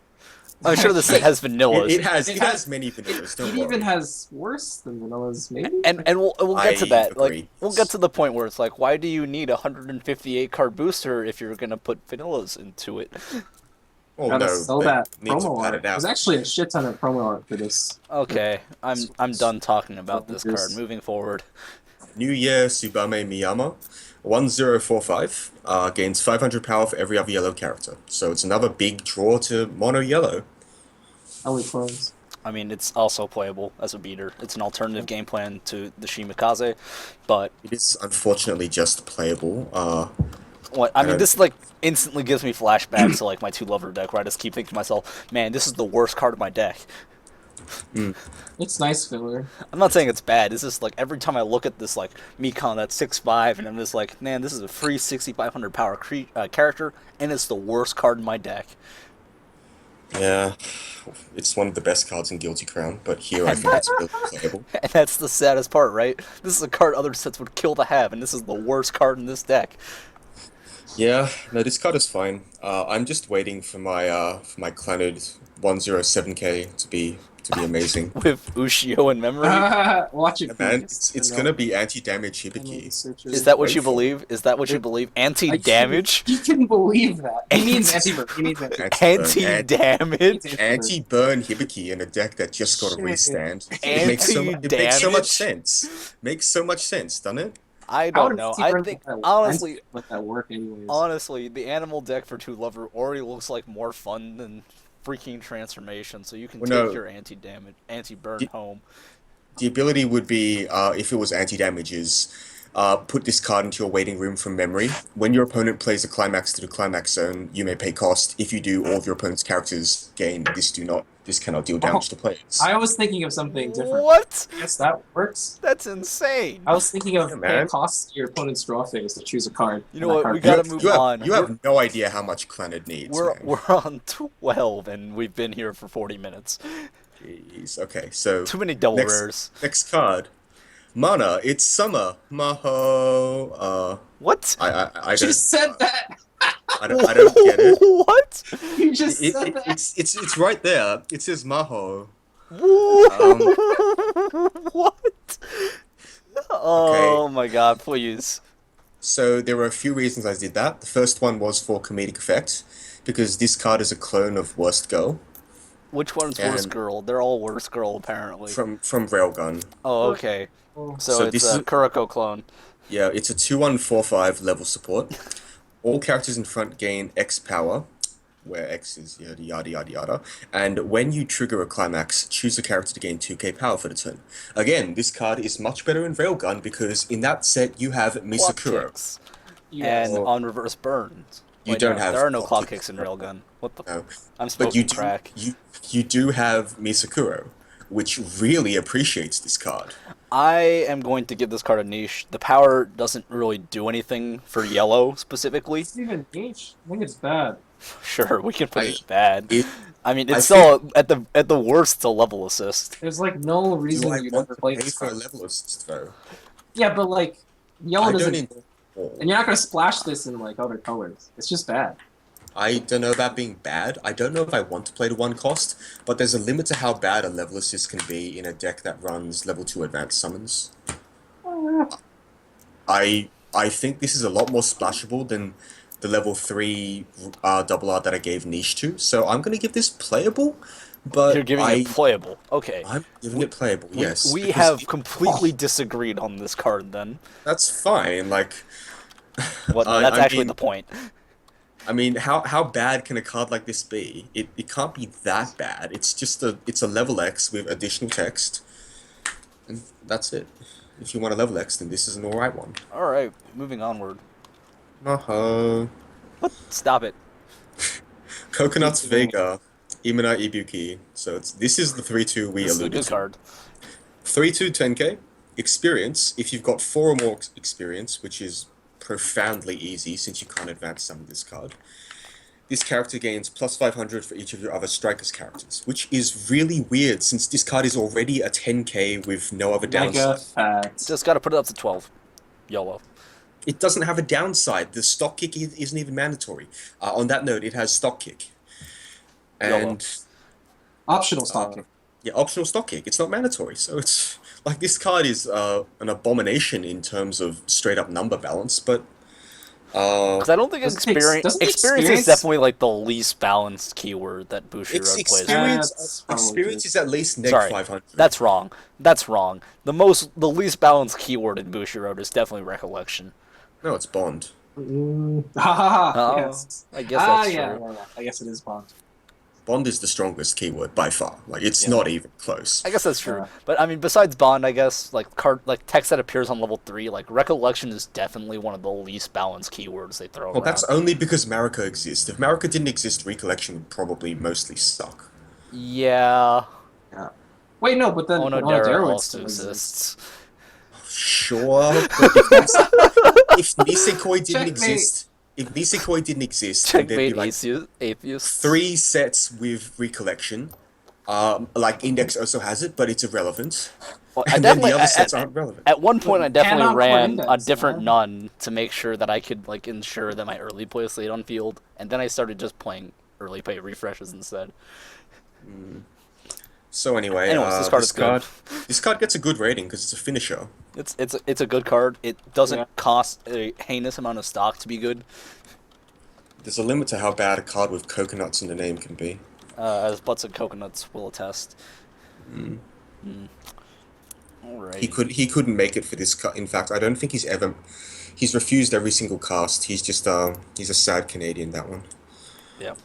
I'm sure this set has vanillas. It has It it has many vanillas. Don't It worry. even has worse than vanillas, maybe? And we'll get to I that. agree. Like we'll get to the point where it's like, why do you need a 158 card booster if you're gonna put vanillas into it? Oh Gotta no, sell they that need to promo pad art. it out. There's actually a shit ton of promo art for this. Okay, I'm done talking about this Focus. card. Moving forward. New Year Subame Miyama, 1045, gains 500 power for every other yellow character. So it's another big draw to mono yellow. Only clones. I mean, it's also playable as a beater. It's an alternative game plan to the Chima Casei, but It is unfortunately just playable. what I mean, don't- this like instantly gives me flashbacks to like my 2 lover deck, where I just keep thinking to myself, man, this is the worst card of my deck. It's nice filler. I'm not saying it's bad. It's just like every time I look at this like Mekon that's 6'5", and I'm just like, man, this is a free 6,500 power character, and it's the worst card in my deck. Yeah, it's one of the best cards in Guilty Crown, but here I think it's really playable. And that's the saddest part, right? This is a card other sets would kill to have, and this is the worst card in this deck. Yeah, no, this card is fine. I'm just waiting for my Clannad 107k to be amazing. With Ushio in memory. Watch it, Yeah, man, please. it's gonna be anti-damage Hibiki. Is that what you Wait for it. believe? Is that what you believe? Anti-damage? You can believe that. He means anti-burn. He means Anti-damage? Anti-burn Hibiki in a deck that just got a Shit. restand. It makes so much Anti-damage? sense. Makes so much sense, doesn't it? I don't know. I think honestly, let that work anyways. honestly, the animal deck for 2 lover already looks like more fun than freaking transformation. So you can Well, take no. your anti-damage, anti-burn The- home. The ability would be, if it was anti-damage, is put this card into your waiting room from memory. When your opponent plays a climax to the climax zone, you may pay cost. If you do, all of your opponent's characters gain. This cannot deal damage to players. I was thinking of something different. What? Yes, that works. That's insane. I was thinking of Yeah, paying man. cost your opponent's draw phase to choose a card. You know and that what, card we gotta works. move You have, on. you have no idea how much Clannad needs, We're man. on 12 and we've been here for 40 minutes. Jeez. Okay, so Too many double rares. next card. Mana, it's summer. Maho. What? I You don't just said that. I don't get it. What? You just It- said it- that. it's right there. It says Maho. What? Oh my god, please. So there were a few reasons I did that. The first one was for comedic effect, because this card is a clone of Worst Girl Which one's worse And- girl? They're all worse girl, apparently. from Railgun. Oh, okay. So, So it's this a is- Kuroko clone. Yeah, it's a 2-1-4-5 level support. All characters in front gain X power, where X is yada yada yada yada. And when you trigger a climax, choose a character to gain 2k power for the turn. Again, this card is much better in Railgun because in that set you have Clock Misakura. kicks. Yes. And Oh. on reverse burns. You Wait, don't no, have there are no clock clock kicks kicks in in Railgun. What the? No. I'm But you smoking do, crack. you do have Misakura, which really appreciates this card. I am going to give this card a niche. The power doesn't really do anything for yellow specifically. It's even niche. I think it's bad. Sure, we can put I- it bad. It, I mean, I it's still at the worst, it's a level assist. There's like no do reason I you'd want ever to play pay this for a card. level assist though? Yeah, but like yellow I doesn't, don't in- and you're not gonna splash this in like other colors. It's just bad. I don't know about being bad. I don't know if I want to play to 1 cost, but there's a limit to how bad a level assist can be in a deck that runs level 2 advanced summons. I think this is a lot more splashable than the level 3 double R that I gave niche to, so I'm gonna give this playable, but You're giving it playable. Okay. I'm giving it playable, yes. We because have completely disagreed on this card then. that's fine, like... What? I That's actually mean- the point. I mean, how bad can a card like this be? It can't be that bad. It's just it's a level X with additional text, and that's it. If you want a level X, then this is an alright one. Alright, moving onward. Uh-huh. Stop it. Coconuts Vega, Imina Ibuki. So this is the 3-2 we This is a alluded good to. card. 3-2 10k. Experience, if you've got 4 or more experience, which is profoundly easy since you can't advance summon this card. This character gains plus 500 for each of your other strikers characters, which is really weird since this card is already a 10k with no other Mega downside. fact. Just gotta put it up to 12. YOLO. It doesn't have a downside. The stock kick isn't even mandatory. On that note, it has stock kick. And Optional stalking. yeah, optional stock kick. It's not mandatory. So it's like this card is an abomination in terms of straight up number balance, but Because I don't think Doesn't take- experience doesn't experience is experience- definitely like the least balanced keyword that it's Bushiroad plays. That's experience. probably Experience true. is at least neg Sorry, 500. that's wrong. That's wrong. The least balanced keyword in Bushiroad is definitely recollection. No, it's Bond. Ha ha ha. Oh, Yes. I guess that's yeah, true. yeah. I guess it is Bond. Bond is the strongest keyword by far. Like it's not even close. I guess that's true. Yeah. But I mean, besides Bond, I guess like text that appears on level 3, like recollection is definitely one of the least balanced keywords they throw Well, around. that's only because Marika exists. If Marika didn't exist, Recollection would probably mostly suck. Yeah. Yeah. Wait, no, but then Onodera Onodera would also still exist. exists. Sure, but if Nisekoi didn't Checkmate. exist, if Nisekoi didn't exist, then there'd be Checkmate like atheist. 3 sets with Recollection. Like Index also has it, but it's irrelevant. Well, I And then definitely the other sets aren't relevant. at one point I definitely Cannot play ran Index, a different man. nun to make sure that I could like ensure that my early play stayed on field, and then I started just playing early play refreshes instead. So anyway, Anyways, this card is good. this card gets a good rating because it's a finisher. It's a good card. It doesn't Yeah. cost a heinous amount of stock to be good, There's a limit to how bad a card with coconuts in the name can be. as butts and coconuts will attest. Alright. He couldn't make it for this card. In fact, I don't think he's refused every single cast. He's just he's a sad Canadian, that one. Yeah.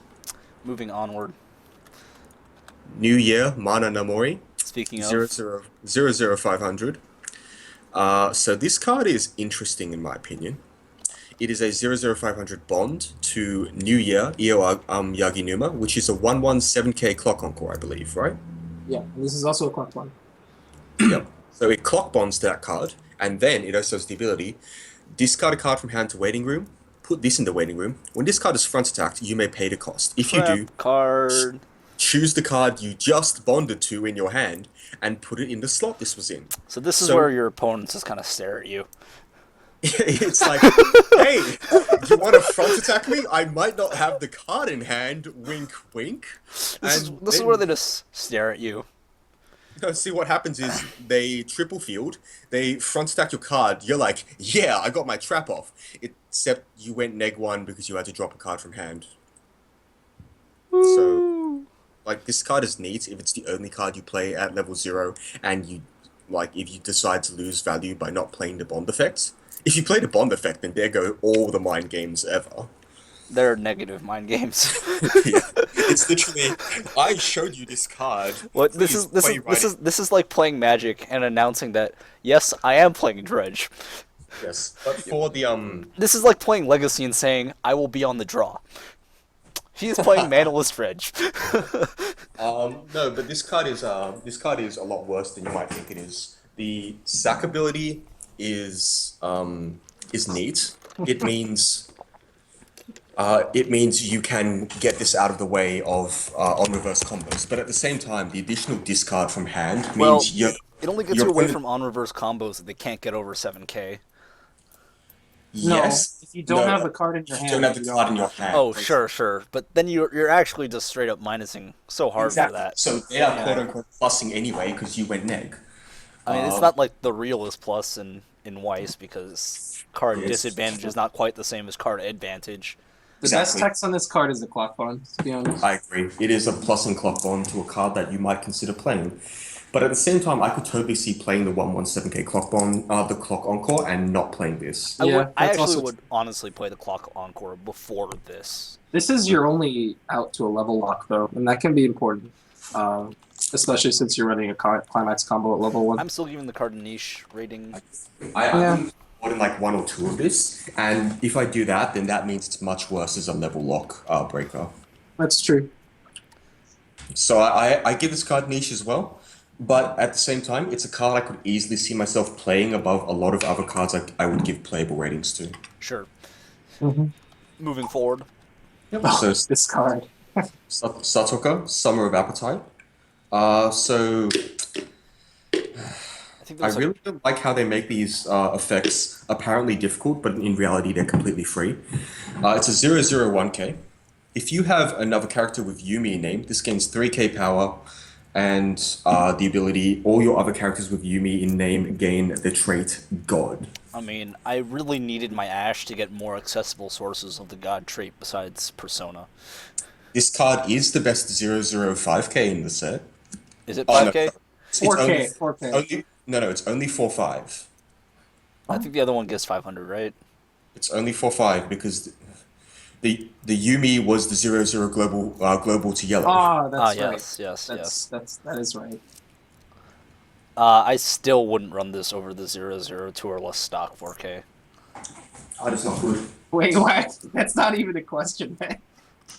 Moving onward. New Year, Mana Namori, Speaking of, 00500. So this card is interesting in my opinion. It is a 00500 bond to New Year, EOU Kanuma, which is a 117k clock encore, I believe, right? Yeah, and this is also a clock one. Yep. So it clock bonds to that card, and then it also has the ability, discard a card from hand to waiting room, put this in the waiting room. When this card is front attacked, you may pay the cost. If you do, card. choose the card you just bonded to in your hand and put it in the slot this was in. So this is So- where your opponents just kind of stare at you. It's like, hey, you want to front attack me? I might not have the card in hand. Wink, wink. This is where they just stare at you. See, what happens is they triple field, they front stack your card. You're like, yeah, I got my trap off. Except you went neg 1 because you had to drop a card from hand. So, like, this card is neat if it's the only card you play at level 0, and you, like, if you decide to lose value by not playing the bond effects. If you play the bond effect, then there go all the mind games ever. They're negative mind games. Yeah. It's literally, I showed you this card. What Please play right in. this is like playing Magic and announcing that yes, I am playing Dredge. Yes, but for the This is like playing Legacy and saying I will be on the draw. He is playing Manaless Dredge. no, but this card is a lot worse than you might think it is. The sack ability is neat. It means you can get this out of the way of on reverse combos, but at the same time, the additional discard from hand means Well, you're. it only gets you're you away gonna- from on reverse combos that they can't get over 7k. Yes. No, if you don't No, have the card in your you hand, don't have the you card in your hand. Oh, sure, but then you're actually just straight up minusing so hard Exactly. for that. So they are quote unquote plussing anyway because you went neg. I mean, it's not like the realist plus in Weiss because card It's- disadvantage is not quite the same as card advantage. The best Exactly. text on this card is the clock bond, to be honest. I agree. It is a plus and clock bond to a card that you might consider playing. But at the same time, I could totally see playing the 117k clock bond, the clock encore, and not playing this. I Yeah, I that's actually also would honestly play the clock encore before this. This is your only out to a level lock, though, and that can be important. Especially since you're running a climax combo at level 1. I'm still giving the card a niche rating. I think more than like 1 or 2 of this, and if I do that, then that means it's much worse as a level lock breaker. That's true. So I give this card niche as well, but at the same time, it's a card I could easily see myself playing above a lot of other cards I would give playable ratings to. Sure. Mm-hmm. Moving forward. So This card. Satoka, Summer of Appetite. So I think I there's really don't like how they make these effects apparently difficult, but in reality they're completely free. It's a 001k. If you have another character with Yumi in name, this gains 3k power, and the ability, all your other characters with Yumi in name gain the trait God. I mean, I really needed my Ash to get more accessible sources of the God trait besides Persona. This card is the best 005k in the set. Is it Oh, no. 5k? It's 4K, only, 4K. no, it's only 4.5. I think the other one gets 500, right? It's only 4.5 because the Yumi was the 00 global to yellow. Ah, that's right. yes. That is right. I still wouldn't run this over the 002 or less stock 4k. Oh, that's not good. Wait, what? That's not even a question, man.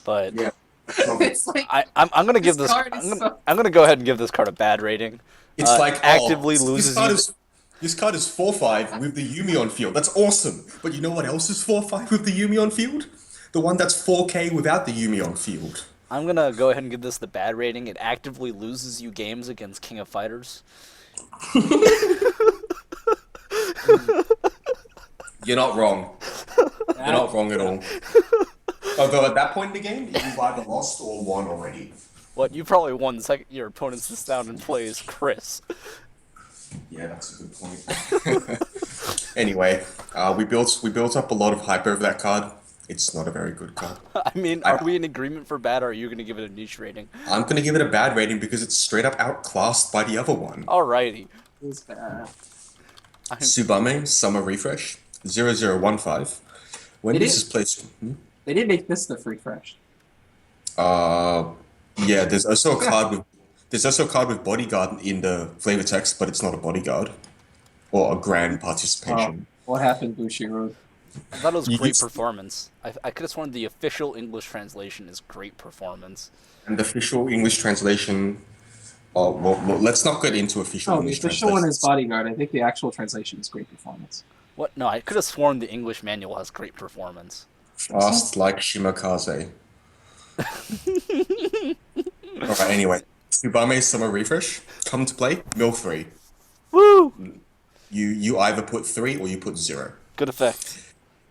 But Yeah. It's like I'm gonna give This this. card is I'm gonna go ahead and give this card a bad rating. It's actively this loses card you. This card is 4.5 with the Yumi on field. That's awesome. But you know what else is 4.5 with the Yumi on field? The one that's 4k without the Yumi on field. I'm gonna go ahead and give this the bad rating. It actively loses you games against King of Fighters. You're not wrong. You're not wrong at all. Although at that point in the game, you've either lost or won already. What, you probably won the second your opponent sits down and plays Chris. Yeah, that's a good point. Anyway, we built up a lot of hype over that card. It's not a very good card. I mean, are I, we in agreement for bad, or are you going to give it a niche rating? I'm gonna give it a bad rating because it's straight up outclassed by the other one. Alrighty. It's bad. Tsubame Summer Refresh 0015. When It this is- is placed, They did make this the refresh. uh, yeah, there's also a card with bodyguard in the flavor text, but it's not a bodyguard or a grand participation. What happened, Bushiroad? I thought it was You great used- performance. I could have sworn the official English translation is great performance. And the official English translation. Oh, well, let's not get into official Oh, the English official one is translations. bodyguard. I think the actual translation is great performance. What? No, I could have sworn the English manual has great performance. Fast like Chima Casei. Alright, anyway. Tsubame Summer Refresh. Come to play. Mill 3. Woo! You either put 3 or you put 0. Good effect.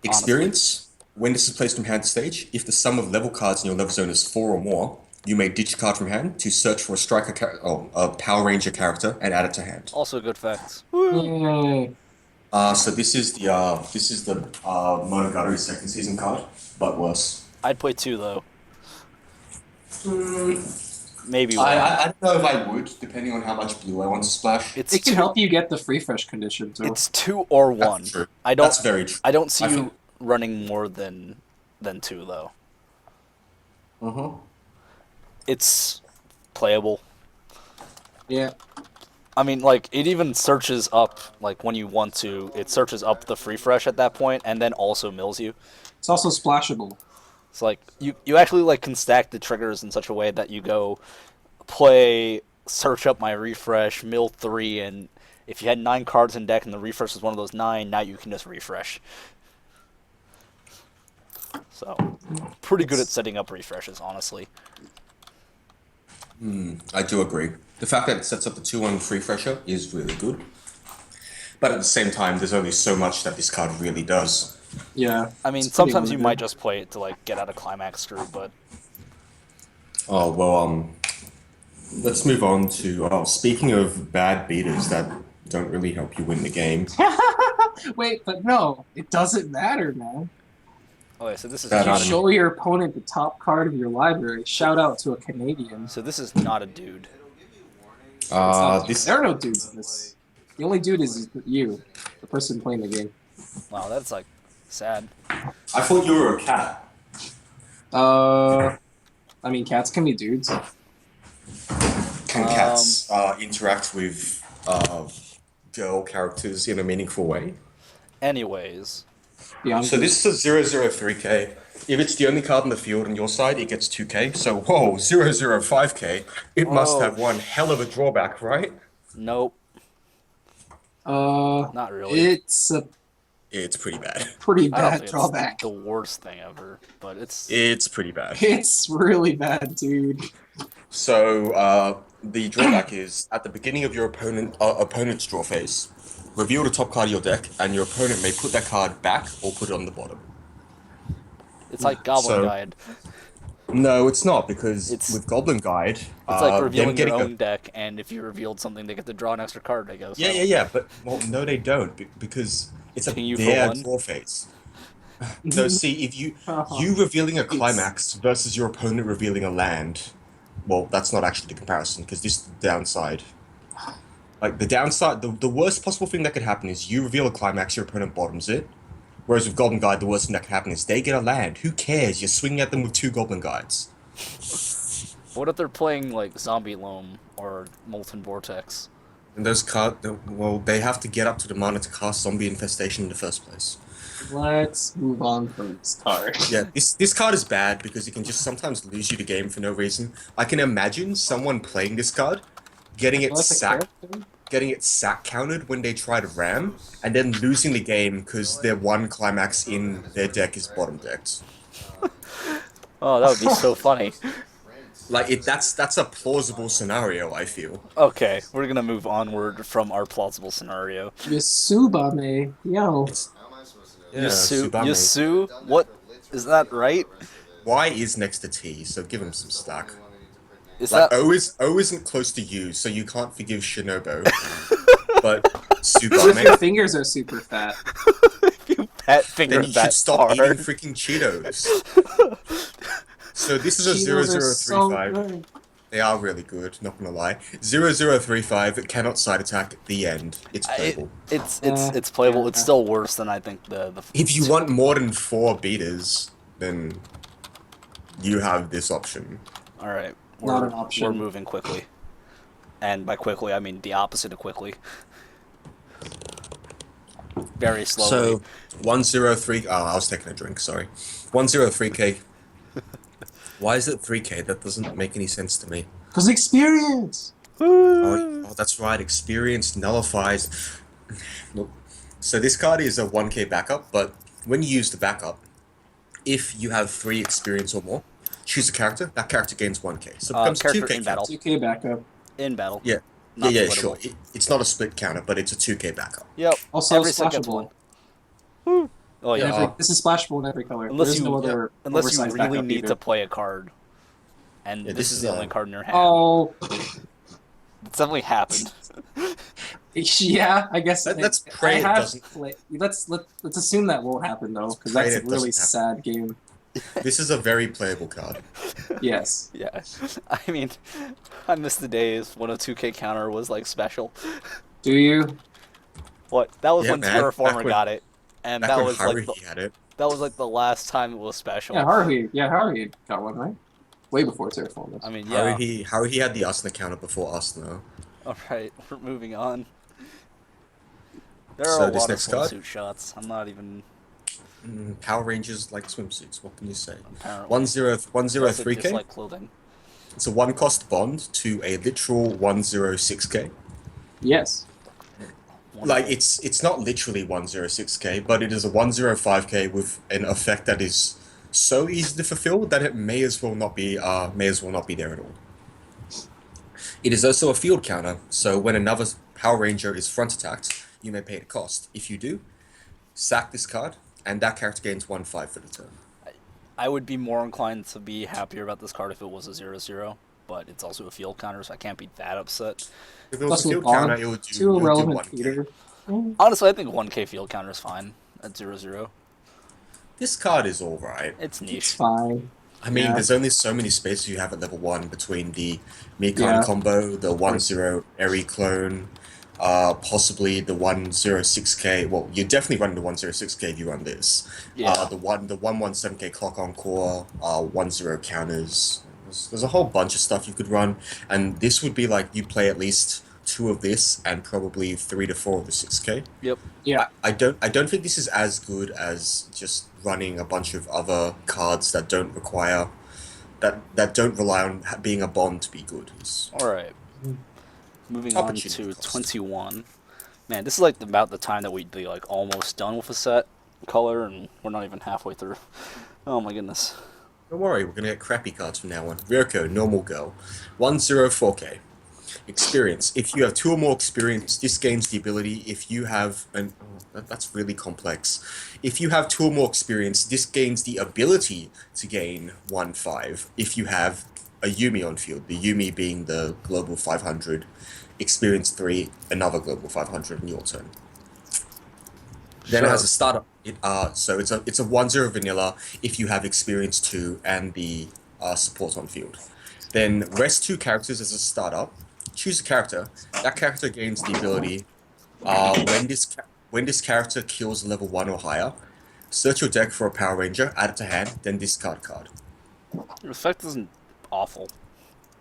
Experience. When this is placed from hand to stage, if the sum of level cards in your level zone is 4 or more, you may ditch a card from hand to search for a a Power Ranger character and add it to hand. Also good effects. Woo! Yay. So this is the Monogatari second season card, but worse. I'd play 2 though. Maybe one. I don't know if I would, depending on how much blue I want to splash. It's It can two, help you get the free fresh condition too. It's 2 or 1. That's true. I don't. That's very true. I don't see I you think- running more than 2 though. Uh-huh. It's playable. Yeah. I mean, like, it even searches up, like, when you want to, it searches up the free fresh at that point, and then also mills you. It's also splashable. It's like, you actually, like, can stack the triggers in such a way that you go play, search up my refresh, mill 3, and if you had 9 cards in deck and the refresh was one of those 9, now you can just refresh. So, pretty good at setting up refreshes, honestly. I do agree. The fact that it sets up the 2-1 free fresher is really good. But at the same time, there's only so much that this card really does. Yeah. I mean, It's pretty sometimes you limited. might just play it to, like, get out of climax screw, but Oh, well, let's move on to, speaking of bad beaters that don't really help you win the game. Wait, but no, it doesn't matter, man. okay, so this is That You I not, don't- show your opponent the top card of your library. Shout out to a Canadian. so this is not a dude. This There are no dudes in this. The only dude is you, the person playing the game. Wow, that's like sad. I thought you were a cat. I mean, cats can be dudes. Can cats interact with girl characters in a meaningful way? Anyways, Beyond So this is a 003k. If it's the only card in the field on your side, it gets 2k. So whoa, 005k. It must Whoa. have one hell of a drawback, right? nope, Uh, not really. it's a It's pretty bad. pretty I don't bad think drawback. it's the worst thing ever, but it's It's pretty bad. It's really bad, dude. So the drawback is at the beginning of your opponent's draw phase, reveal the top card of your deck, and your opponent may put that card back or put it on the bottom. it's like Goblin So- Guide. No, it's not because It's- with Goblin Guide, It's like them revealing your getting own deck, and if you revealed something, they get to draw an extra card. I guess. Yeah. But well, no, they don't because it's Can you for their one? draw phase. No, see, if you revealing a climax versus your opponent revealing a land, well, that's not actually the comparison because this is the downside. Like the downside, the worst possible thing that could happen is you reveal a climax, your opponent bottoms it. Whereas with Goblin Guide, the worst thing that could happen is they get a land. Who cares? You're swinging at them with 2 Goblin Guides. What if they're playing like Zombie Loam or Molten Vortex? And those cards, well, they have to get up to the mana to cast Zombie Infestation in the first place. Let's move on from this card. Yeah, this card is bad because it can just sometimes lose you the game for no reason. I can imagine someone playing this card, getting it What's the sack counted when they try to ram, and then losing the game because their one climax in their deck is bottom decked. Oh, that would be so funny. Like that's a plausible scenario, I feel. Okay, we're gonna move onward from our plausible scenario. Yasubame, yo. Yeah, Yasu, Subhan. Yasu, what is that right? Y is next to T, so give him some slack. Is Like that O isn't close to you, so you can't forgive Shinobu. But What if your Subhan, fingers are super fat? if you pet then fingers you should that stop hard? eating freaking Cheetos. So this is a zero Cheetos are zero three so five. good. They are really good, not gonna lie. 0035 cannot side attack. The end. It's playable. It's playable. Yeah. It's still worse than I think the. If you want more than 4 beaters, then you have this option. All right, Not an we're option. moving quickly, and by quickly I mean the opposite of quickly. Very slowly. So 103. Oh, I was taking a drink. Sorry. 103k. Why is it 3k? That doesn't make any sense to me. Cause experience. Oh, that's right. Experience nullifies. Look. So this card is a 1k backup, but when you use the backup, if you have 3 experience or more, choose a character. That character gains 1k. So it becomes Character 2k in battle. 2K backup. In battle. Yeah. Not yeah, splittable. sure. It's not a split counter, but it's a 2k backup. Yep. Also Every set gets splashable. one. Oh yeah. Yeah. This is splashable in every color. Unless There's you no other unless you oversized really backup need either. to play a card, and Yeah, this is the only card in your hand. Oh, It's definitely happened. yeah. I guess Let's pray it doesn't. Let's assume that won't happen though, because Pray that's a it really doesn't sad game. This is a very playable card. Yes. Yeah. I mean, I miss the days when a 2K counter was like special. Do you? What? That was Yeah, when man. Terraformer Back when- got it, and Back that when was like Haruhi had it. that was like the last time it was special. Yeah, Haruhi got one, right? Way before Terraformers. I mean, yeah. Haruhi had the Asuna counter before Asuna. All right, we're moving on. There So are a this lot of next card? swimsuit shots. I'm not even Power Rangers like swimsuits. What can you say? apparently. 103k. Dislike clothing. It's a 1-cost bond to a literal 106k. Yes. Like it's not literally 106k, but it is a 105k with an effect that is so easy to fulfill that it may as well not be there at all. It is also a field counter, so when another Power Ranger is front attacked, you may pay the cost. If you do, sack this card, and that character gains 1/5 for the turn. I would be more inclined to be happier about this card if it was a 0/0, but it's also a field counter, so I can't be that upset. If it was Plus a field with counter, bond, it would do, too it would do irrelevant 1k. Peter. Honestly, I think 1K field counter is fine at 0/0. This card is alright. It's It's niche. fine. I mean, Yeah. there's only so many spaces you have at level 1 between the Mikan Yeah. combo, the 1/0 Eri clone, possibly the 106k. Well, you're definitely running the 106k if you run this. Yeah. The 117k clock encore, 10 counters. There's a whole bunch of stuff you could run, and this would be like you play at least 2 of this and probably 3 to 4 of the 6k. Yep. Yeah. I don't think this is as good as just running a bunch of other cards that don't require that don't rely on being a bond to be good. All right. Moving on Opportunity to cost. 21. Man, this is like about the time that we'd be like almost done with a set color, and we're not even halfway through. Oh my goodness. Don't worry, we're gonna get crappy cards from now on. Mirko, normal girl, 104k. Experience. If you have 2 or more experience, this gains the ability. If you have that's really complex. If you have 2 or more experience, this gains the ability to gain 1/5. If you have a Yumi on field, the Yumi being the global 500, experience 3, another global 500 in your turn. Then it has a startup. So it's a 1/0 vanilla if you have experience 2 and the support on field. Then rest 2 characters as a startup. Choose a character. That character gains the ability when this character kills level 1 or higher. Search your deck for a Power Ranger, add it to hand, then discard card. The effect isn't awful.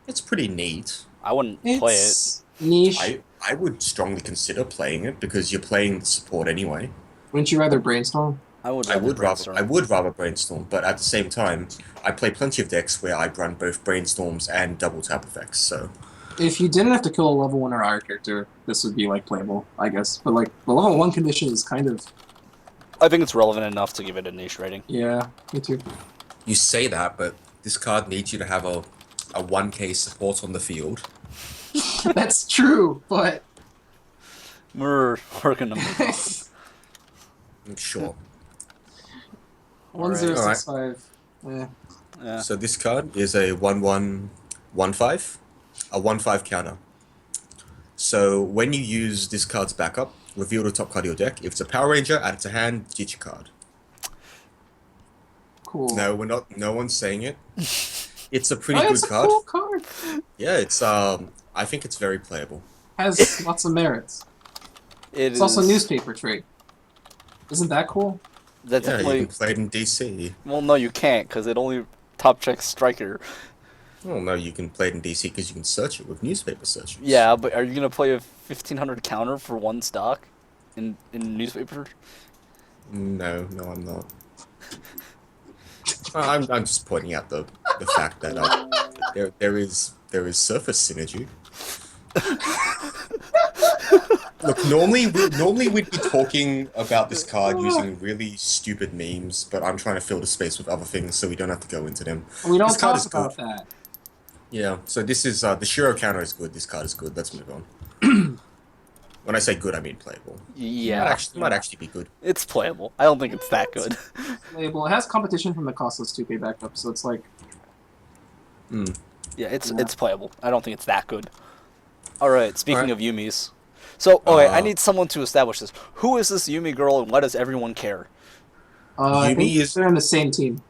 It's pretty neat. I wouldn't play it. It's niche. I would strongly consider playing it because you're playing the support anyway. Wouldn't you rather brainstorm? I would I rather would rather brainstorm, but at the same time, I play plenty of decks where I run both brainstorms and double tap effects. So If you didn't have to kill a level 1 or higher character, this would be like playable, I guess. But like the level 1 condition is kind of I think it's relevant enough to give it a niche rating. yeah, me too. you say that, but this card needs you to have a 1k support on the field. That's true, but We're gonna move on. Sure. 1065. Eh. Yeah. So this card is a 1/1 1/5, a 1/5 counter. So when you use this card's backup, reveal the top card of your deck. If it's a Power Ranger, add it to hand, get your card. Cool. No, we're not. No one's saying it. It's a pretty Oh, good it's a card. cool card. Yeah, it's I think it's very playable. Has lots of merits. It It's also is- newspaper trade. Isn't that cool? That's Yeah, definitely. you can play it in DC. Well, no, you can't because it only top checks striker. Well, no, you can play it in DC because you can search it with newspaper searches. Yeah, but are you gonna play a 1500 counter for one stock in newspaper? No, I'm not. I'm just pointing out the fact that there is surface synergy. Look, normally we'd be talking about this card using really stupid memes, but I'm trying to fill the space with other things so we don't have to go into them. We don't This card talk is about good. that. Yeah, so this is the Shiro counter is good. This card is good. Let's move on. When I say good, I mean playable. Yeah, Might actually be good. it's playable. I don't think it's that good. Label. It has competition from the costless 2K backup, so it's like Yeah, it's Yeah. playable. I don't think it's that good. All right, speaking Alright. of Yumis. So, okay, I Uh, need someone to establish this. Who is this Yumi girl and why does everyone care? I Yumi think is- they're in the same team.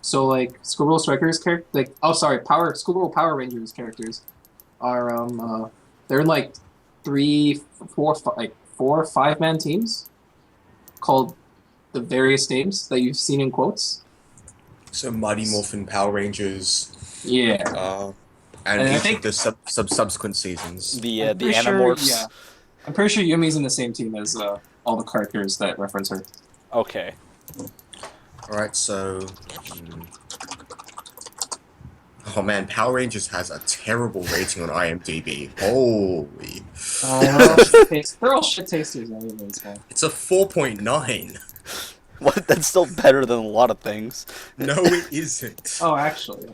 So like Schoolgirl Strikers character, like Schoolgirl Power Rangers characters are they're in like 4 or 5 man teams called the various names that you've seen in quotes. So Mighty Morphin Power Rangers, Yeah. and And I each think- of the subsequent seasons. The I'm pretty Animorphs. Sure, yeah. I'm pretty sure Yumi's in the same team as all the characters that reference her. Okay. Alright, so... Oh man, Power Rangers has a terrible rating on IMDb. Holy... They're all shit tasters anyways, man. It's a 4.9. What? That's still better than a lot of things. No, it isn't. Oh, actually.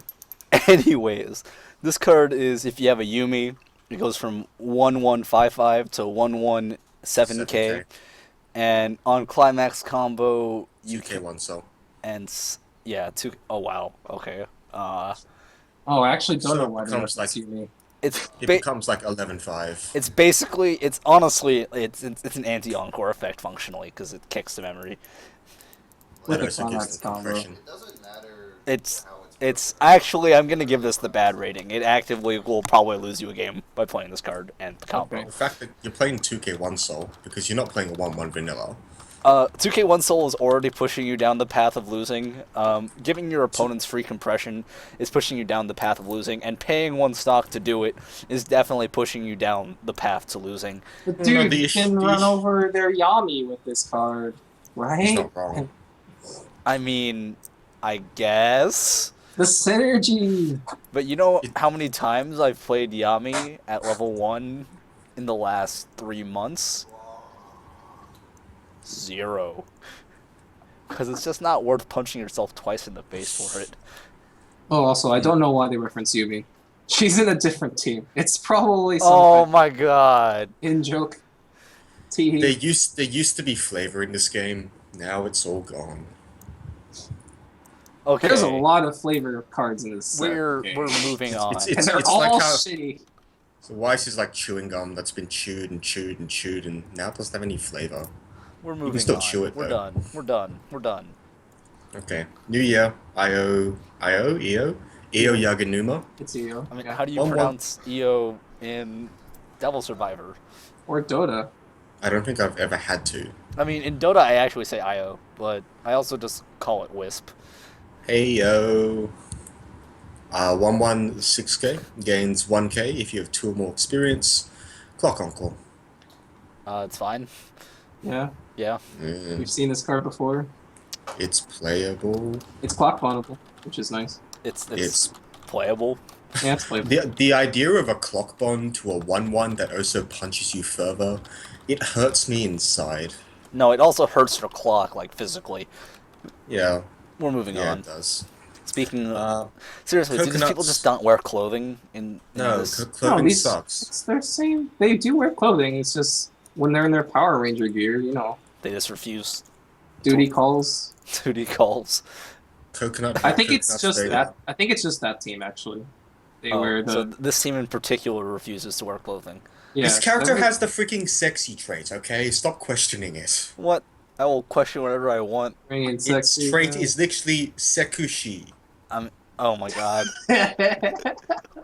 Anyways, this card is if you have a Yumi, it goes from 1155 to 117k, 7K. and on climax combo you can UK1 so. yeah, two. Oh wow, okay. Oh, I actually don't So know why it they becomes reference like- Yumi. It's It ba- becomes like 11.5. it's basically it's honestly it's an anti-encore effect functionally because it kicks the memory. With That the also gives climax them combo. compression. It doesn't matter It's how It's actually I'm gonna give this the bad rating. It actively will probably lose you a game by playing this card and the combo. Okay. The fact that you're playing 2K1 Soul, because you're not playing a 1-1 vanilla. 2K1 Soul is already pushing you down the path of losing. Giving your opponents free compression is pushing you down the path of losing, and paying one stock to do it is definitely pushing you down the path to losing. But No, dude, the you issue- can the run issue- over their Yami with this card, It's right? not wrong. I mean, I guess. The synergy. But you know It- how many times I've played Yami at level 1 in the last 3 months? 0. Because it's just not worth punching yourself twice in the face for it. Oh, also, I don't know why they reference Yumi. She's in a different team. It's probably Oh something my god. in joke. Tee There used to be flavor in this game. Now it's all gone. Okay. There's a lot of flavor cards in this set. We're Okay. moving on. It's- and they're it's all like how- shitty. So Weiss is like chewing gum that's been chewed and chewed and chewed, and now it doesn't have any flavor. We're moving still on. chew it, We're though. done. We're done. We're done. Okay. New Year. EOU Kanuma. It's EO. I mean, Yeah. how do you 1-1. pronounce EO in Devil Survivor? Or Dota. I don't think I've ever had to. I mean, in Dota I actually say IO, but I also just call it Wisp. Hey yo. 116k gains 1k if you have 2 or more experience. Clock on call. It's fine. Yeah, Yeah. we've seen this card before. It's playable. It's clock bondable, which is nice. It's playable. Yeah, it's playable. The idea of a clock bond to a 1-1 that also punches you further, it hurts me inside. No, it also hurts your clock, like physically. Yeah, We're moving yeah, on. it does. Speaking of, seriously, do these coconuts. people just don't wear clothing in No, this? clothing these- sucks. It's their same. They do wear clothing. It's just when they're in their Power Ranger gear, you know, They just refuse duty calls. duty calls. Coconut. I think it's coconut's just very- that. I think it's just that team actually. They Oh, wear so the this team in particular refuses to wear clothing. This yeah. character has the freaking sexy trait, okay? Stop questioning it. What? I will question whatever I want. Bringing Its sexy. trait is literally Sekushi. I'm. Oh my god.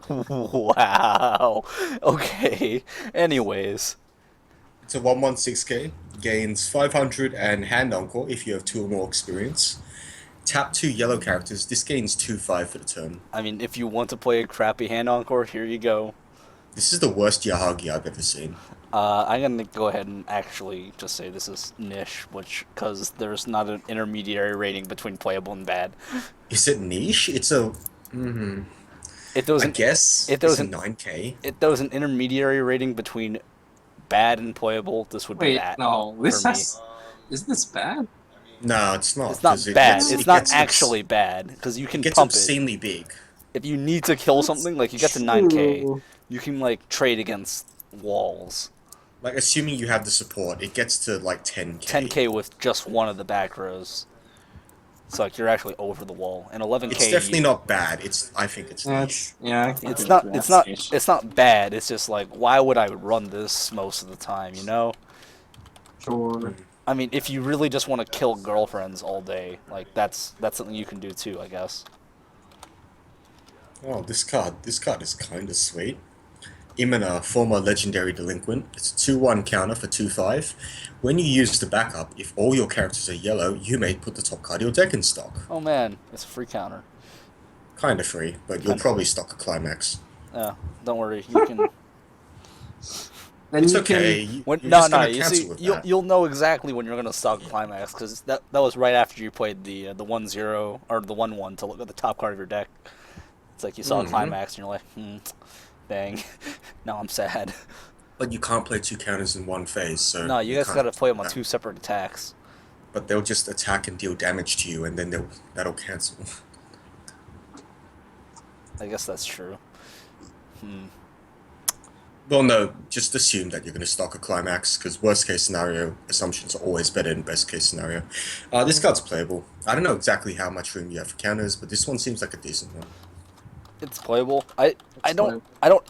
Wow. Okay. Anyways. It's a 116k, gains 500 and hand encore if you have 2 or more experience. Tap 2 yellow characters, this gains 2-5 for the turn. I mean, if you want to play a crappy hand encore, here you go. This is the worst Yahagi I've ever seen. I'm gonna go ahead and actually just say this is niche, because there's not an intermediary rating between playable and bad. Is it niche? It's a... If there was I an, guess if there it's was a an, 9k. if there was an intermediary rating between bad and playable, this would be Wait, that. no, this for me. has. Isn't this bad? No, it's not. It's not 'cause it bad. gets- It's it not gets actually bad because you can It gets pump it. obscenely big. If you need to kill something, like you get to 9k, True. you can like trade against walls. Like, assuming you have the support, it gets to like 10k. 10k with just one of the back rows. So like you're actually over the wall. And 11k. It's definitely not bad. I think it's Yeah, niche. I think It's that's not. It's not. niche. It's not bad. It's just like, why would I run this most of the time? You know. Sure. I mean, if you really just want to kill girlfriends all day, like that's something you can do too, I guess. Oh, this card is kind of sweet. Imina, former legendary delinquent. It's a 2-1 counter for 2-5. When you use the backup, if all your characters are yellow, you may put the top card of your deck in stock. Oh man, it's a free counter. Kind of free, but you'll probably stock a climax. Yeah, don't worry, you can. Then It's you okay. can. When, You're no, just no, gonna you cancel see, with you'll that. you'll know exactly when you're gonna stock climax because that was right after you played the 1-0 or the 1-1 to look at the top card of your deck. It's like you saw a climax and you're like, dang, now I'm sad. But you can't play 2 counters in one phase, so... No, you guys can't gotta play do them on that. 2 separate attacks. But they'll just attack and deal damage to you, and then that'll cancel. I guess that's true. Well, no, just assume that you're going to stock a climax, because worst case scenario assumptions are always better than best case scenario. This card's playable. I don't know exactly how much room you have for counters, but this one seems like a decent one. It's playable. I don't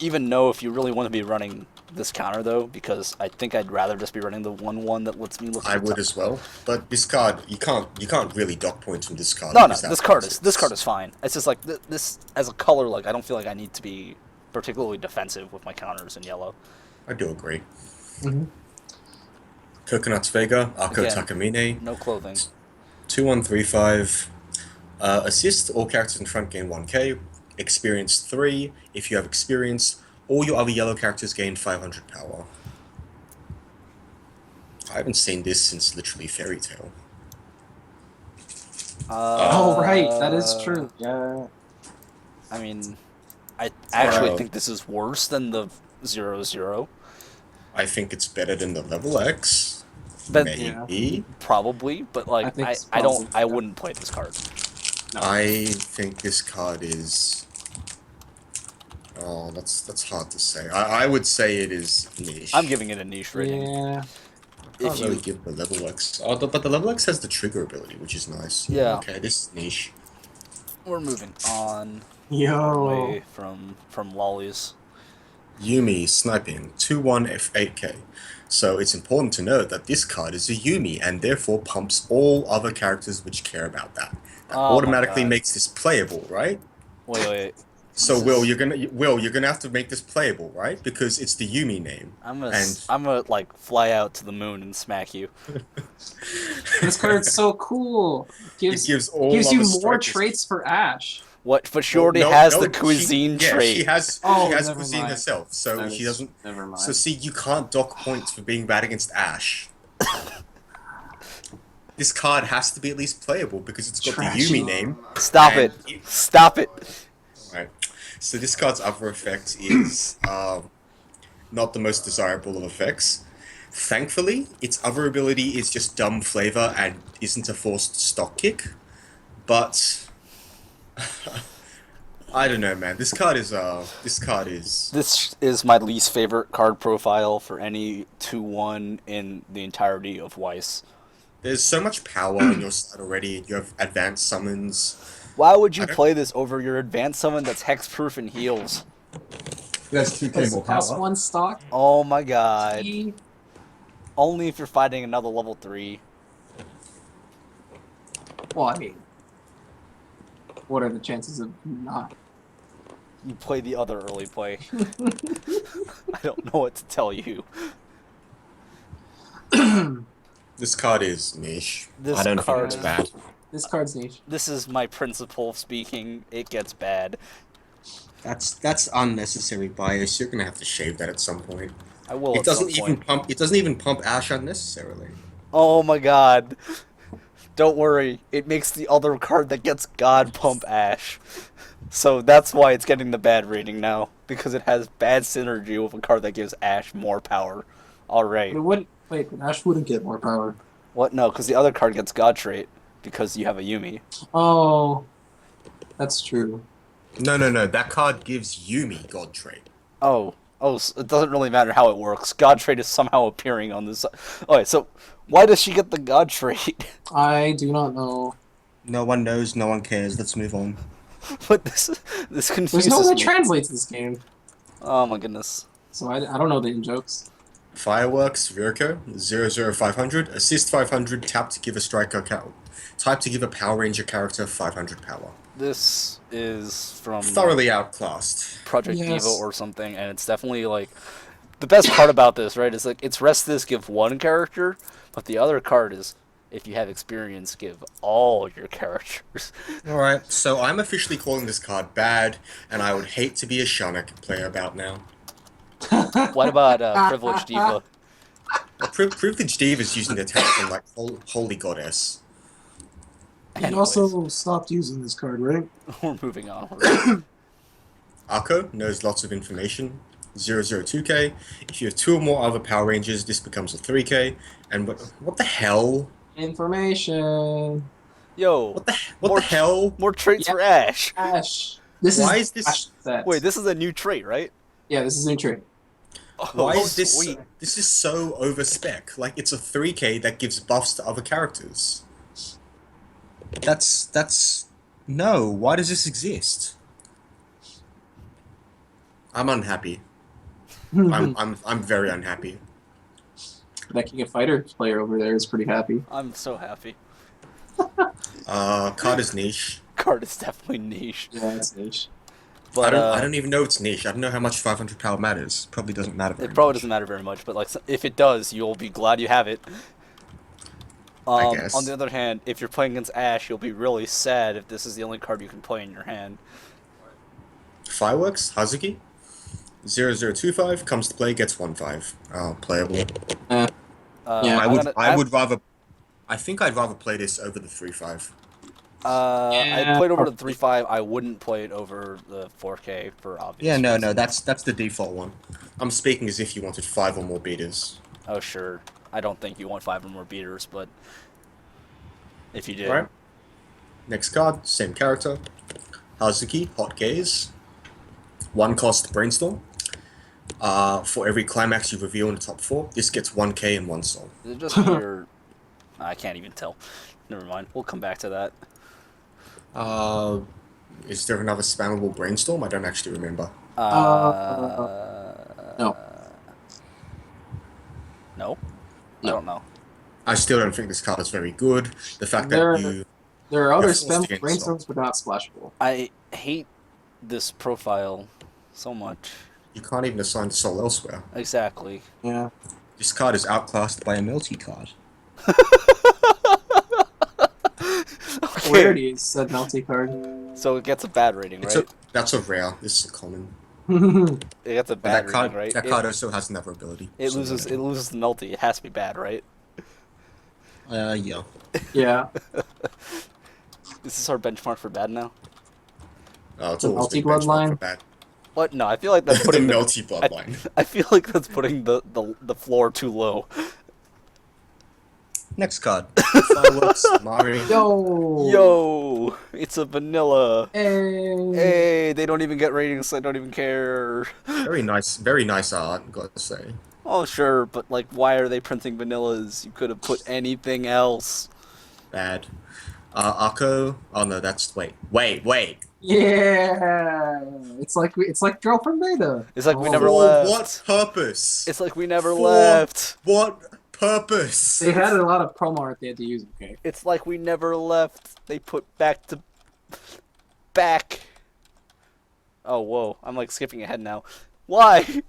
even know if you really want to be running this counter though, because I think I'd rather just be running the 1-1 that lets me look. I at the would top. as well, but this card you can't really dock points from this card. No, because this that card is- is fine. It's just like this as a color. Like I don't feel like I need to be particularly defensive with my counters in yellow. I do agree. Mhm. Coconuts Vega, Ako Again. Takamine, No clothing. 2135. Assist, all characters in front gain 1k. Experience 3. If you have experience, all your other yellow characters gain 500 power. I haven't seen this since literally Fairy Tail. Oh right, that is true. Yeah. I mean, I actually Alright. think this is worse than the 0-0. I think it's better than the level X. But Maybe. probably, but I like think I, it's I don't probably I better. wouldn't play this card. I think this card is... Oh, that's hard to say. I would say it is niche. I'm giving it a niche rating. Yeah. I can't If really you give the level X. Oh, but the level X has the trigger ability, which is nice. Yeah. Okay, this is niche. we're moving on Yo. away from lollies. Yumi sniping 2-1 F8k. So it's important to note that this card is a Yumi and therefore pumps all other characters which care about that. That Oh my automatically God. makes this playable, right? Wait. So This Will, is- you're gonna have to make this playable, right? Because it's the Yumi name. And- I'm gonna like fly out to the moon and smack you. This card's so cool. It gives all gives you other more strikers- traits for Ash. What? But she Well, already no, has no, the cuisine she, trait. Yeah, she has Never cuisine mind. herself, so That she is- doesn't. Never mind. So see, you can't dock points for being bad against Ash. This card has to be at least playable because it's got Trashy. the Yumi name. Stop and it! Stop it! Right. So this card's other effect is not the most desirable of effects. Thankfully, its other ability is just dumb flavor and isn't a forced stock kick. But I don't know, man. This card is This is my least favorite card profile for any 2-1 in the entirety of Weiss. there's so much power on your side already. You have advanced summons. Why would I you don't. play this over your advanced summon that's hexproof and heals? That's 2k Plus, more plus power. one stock. Oh my god. E. Only if you're fighting another level 3. Well, I mean, what are the chances of not? You play the other early play. I don't know what to tell you. This card is niche. This I don't card think it's is- bad. This card's niche. This is my principal speaking. It gets bad. That's unnecessary bias. You're gonna have to shave that at some point. I will It at some doesn't even point. pump. It doesn't even pump Ash unnecessarily. Oh my god. Don't worry. It makes the other card that gets God pump Ash. So that's why it's getting the bad rating now. Because it has bad synergy with a card that gives Ash more power. Alright. But it wouldn't. Wait, but Ash wouldn't get more power. What? No, because the other card gets God trait. Because you have a Yumi. Oh, that's true. No. That card gives Yumi God trait. Oh, so it doesn't really matter how it works. God trait is somehow appearing on this. Okay, so why does she get the God trait? I do not know. No one knows. No one cares. Let's move on. But this confuses There's no way me. it translates this game, Oh my goodness. so I don't know the in jokes. Fireworks, Mirko, 00500, assist 500, tap to give a striker type to give a Power Ranger character 500 power. This is from Thoroughly outclassed. Project Yes. Diva or something, and it's definitely like the best part about this, right? Is like it's rest this give one character, but the other card is if you have experience, give all your characters. Alright, so I'm officially calling this card bad, and I would hate to be a Shonik player about now. What about Privileged Diva? Privileged Diva is using the attack on like Holy Goddess. You Anyways. also stopped using this card, right? We're moving on. Akko knows lots of information. 002k. If you have 2 or more other Power Rangers, this becomes a 3k. And what the hell? Information. Yo, What the More- hell? more traits Yeah. for Ash. Ash. This Why is is this- Ash set. Wait, this is a new trait, right? Yeah, this is new trait. Why Oh, is this? sweet. This is so over spec. Like it's a 3k that gives buffs to other characters. That's no. Why does this exist? I'm unhappy. I'm very unhappy. That King of Fighters player over there is pretty happy. I'm so happy. Card is niche. Card is definitely niche. Yeah, it's niche. But I don't even know it's niche. I don't know how much 500 power matters. Probably doesn't matter very it probably much. doesn't matter very much, but like if it does, you'll be glad you have it. I guess. On the other hand, if you're playing against Ash, you'll be really sad if this is the only card you can play in your hand. Fireworks, Hazuki. 0025 comes to play, gets 1/5. Oh, playable. Yeah. I would rather. I think I'd rather play this over the 3/5. I played over the 3.5. I wouldn't play it over the 4K for obvious. Yeah, no, reasons. that's the default one. I'm speaking as if you wanted 5 or more beaters. Oh sure. I don't think you want 5 or more beaters, but if you did, Alright. Next card, same character. Hazuki, Hot Gaze. 1 cost Brainstorm. For every climax you reveal in the top 4, this gets 1k and 1 soul. is it just your? I can't even tell. Never mind. We'll come back to that. Is there another spammable Brainstorm? I don't actually remember. No. No. I No. don't know. I still don't think this card is very good. The fact There- that you... There are other Yeah, forced spam against brainstorms, but not splashable. I hate this profile so much. You can't even assign soul elsewhere. Exactly. Yeah. This card is outclassed by a Melty card. Rarity is said Melty card. So it gets a bad rating, It's right? that's a rare. This is a common. It gets a But bad that card, rating, right? that card also has another ability. It so, loses the melty. It has to be bad, right? Yeah. Yeah. Is this our benchmark for bad now? Oh, it's The always Melty been benchmark bloodline? for bad. What? No, I feel like that's The putting Melty bloodline. I feel like that's putting the floor too low. Next card. Fireworks, Mario. Yo. Yo, it's a vanilla. Hey. Hey, they don't even get ratings, so I don't even care. Very nice art, gotta say. Oh, sure, but like, why are they printing vanillas? You could have put anything else. Bad. Akko. Oh no, that's wait. Yeah, it's like Girl from Beta. It's like we never For Oh, what left. purpose? It's like we never For left. what purpose? they had a lot of promo art they had to use. Okay. It's like we never left. They put back to back. Oh, whoa. I'm like skipping ahead now. Why?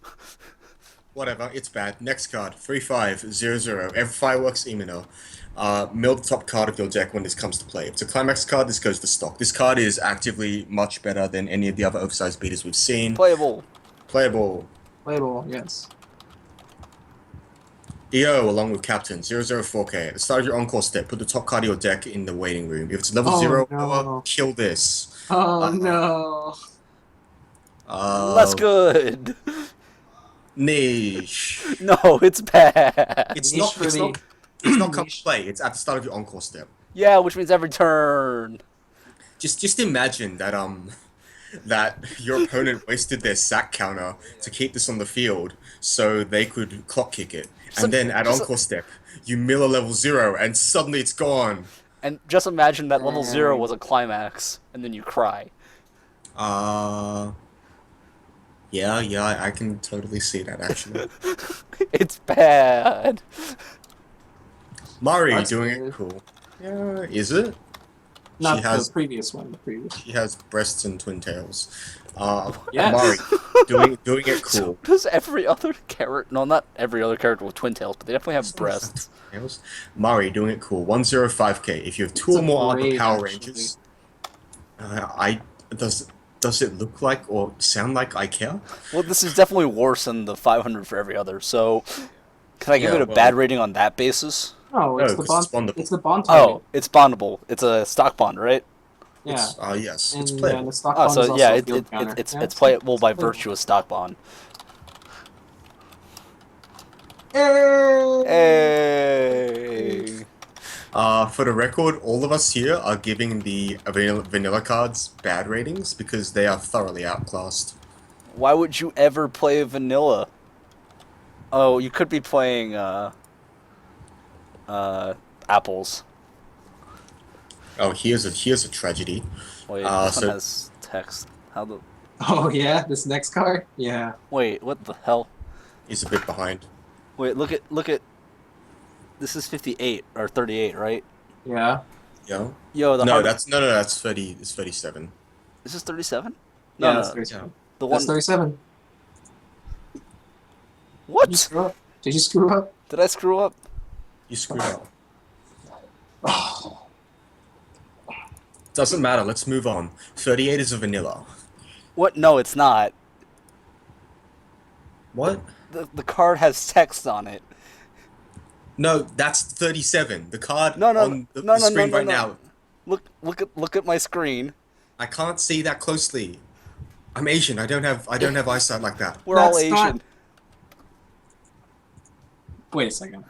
Whatever, it's bad. Next card, 3500. Every fireworks Emino. Mill the top card of your deck when this comes to play. If it's a climax card, this goes to stock. This card is actively much better than any of the other oversized beaters we've seen. Playable. Playable. Playable, yes. EO along with Captain, 004K. At the start of your encore step, put the top card of your deck in the waiting room. If it's level Oh, 0 no. power, kill this. Oh no. Less good. Niche. No, it's bad. It's Niche not, for it's the- not, it's not come to Niche. play. It's at the start of your encore step. Yeah, which means every turn. Just imagine that that your opponent wasted their sack counter to keep this on the field so they could clock kick it. So- And then at just- encore step, you mill a level 0 and suddenly it's gone. And just imagine that level 0 was a climax, and then you cry. Yeah, I can totally see that actually. It's bad. Mari That's doing good. it cool. Yeah, is it? Not She has the previous one. The previous. she has breasts and twin tails. Yes. Mari doing it cool. Does every other character... No, not every other character with twin tails, but they definitely have breasts. Tails. Mari doing it cool. 105k. If you have two It's or a more other brave, Power actually. Rangers, does it look like or sound like I care? Well, this is definitely worse than the 500 for every other, so... Can I give Yeah, it a well- bad rating on that basis? No, it's No, the 'cause bond. it's bondable. It's the bond target. Oh, it's bondable. It's a stock bond, right? Yeah. Yes, it's And playable. the stock Oh, bond is so also yeah, a field counter. it's Yeah, playable by playable. virtue of stock bond. Hey! Hey! For the record, all of us here are giving the vanilla cards bad ratings because they are thoroughly outclassed. Why would you ever play vanilla? Oh, you could be playing apples. Oh, here's a tragedy. Wait, this so- one has text. How the... Oh yeah, this next card. Yeah. Wait, what the hell? He's a bit behind. Wait, look at. This is 58 or 38, right? Yeah. Yeah. Yo, the No, hard... that's 30. It's 37. This is 37. Yeah, No, that's no, 37. the That's one. 37. Did you What? screw up? Did you screw up? Did I screw up? You screwed up. Oh. Doesn't matter. Let's move on. 38 is a vanilla. What? No, it's not. What? The card has text on it. No, that's 37. The card No, no, on the no, no, screen no, right no. now. Look at my screen. I can't see that closely. I'm Asian. I don't have eyesight like that. We're all That's Asian. not- Wait a second.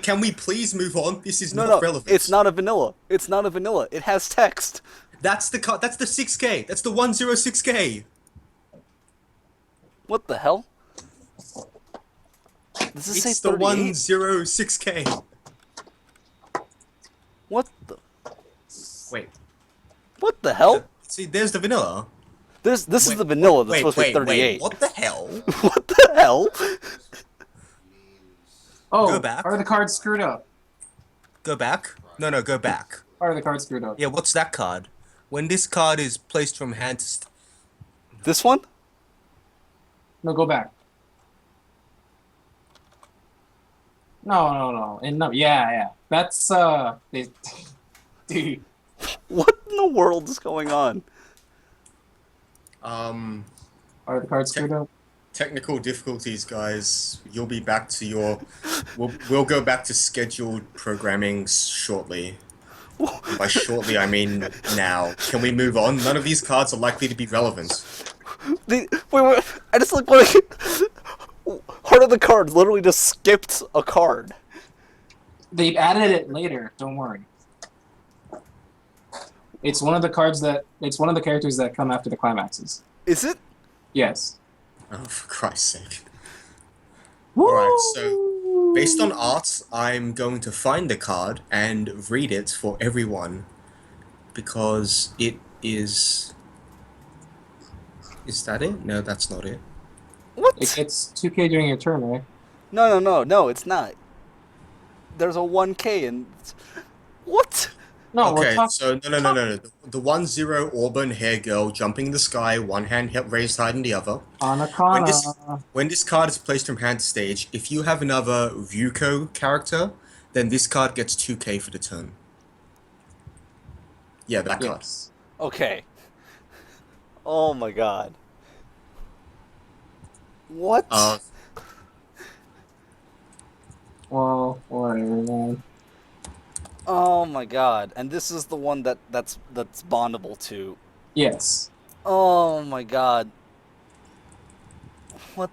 Can we please move on? This is No, not no, relevant. it's not a vanilla. It's not a vanilla. It has text. That's the card. That's the 6K. That's the 106K. What the hell? Does this say It's the 38? 106K. What the? Wait. What the hell? See, there's the vanilla. This is Wait, the vanilla that's Wait, supposed to be wait, 38. wait. What the hell? What the hell? Oh, Go back. are the cards screwed up? Go back. No, go back. Are the cards screwed up? Yeah, what's that card? When this card is placed from hand to This one? No, go back. No. And no, yeah. That's dude. What in the world is going on? Are the cards screwed up? Technical difficulties, guys. You'll be back to your. We'll go back to scheduled programming shortly. By shortly, I mean now. Can we move on? None of these cards are likely to be relevant. Wait. I just like Heart of the Card literally just skipped a card. They've added it later. Don't worry. It's one of the cards that. It's one of the characters that come after the climaxes. Is it? Yes. Oh, for Christ's sake. Woo! Alright, so based on art, I'm going to find the card and read it for everyone because it is. Is that it? No, that's not it. It What? gets 2K during your turn, right? No, it's not. There's a 1K and what? No, we're Okay, talking. so no. The 1-0 auburn hair girl jumping in the sky, one hand raised high than the other. When Anakana. this card is placed from hand to stage, if you have another Ryuko character, then this card gets 2K for the turn. Yeah, that card. Yes. Okay. Oh my god. What? Uh, Well, whatever, man. Oh my god. And this is the one that's bondable to. Yes. Oh my god. What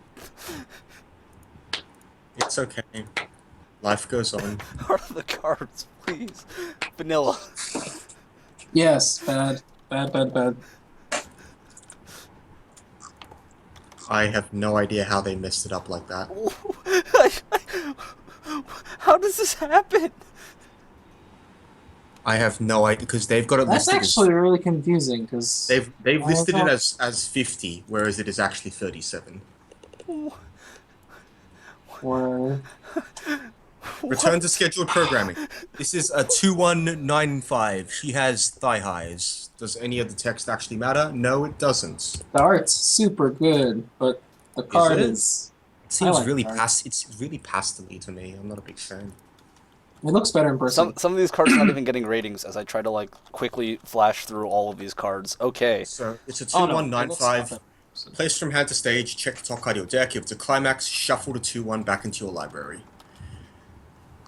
it's okay. Life goes on. are the cards, please? Vanilla. Yes. Bad. Bad. Bad. Bad. I have no idea how they messed it up like that. How does this happen? I have no idea because they've got it That's listed actually really confusing because they've listed it as 50, whereas it is actually 37. we're Return to scheduled programming. This is a 2195. She has thigh highs. Does any of the text actually matter? No, it doesn't. the art's super good, but the card it? is. It seems like really art. It's really pastel-y to me. I'm not a big fan. It looks better in person. Some of these cards are not even getting ratings as I try to like quickly flash through all of these cards. Okay. So it's a Oh, no, it looks 2195. better. Placed from hand to stage, check the top card of your deck. If it's a climax, shuffle the 2-1 back into your library.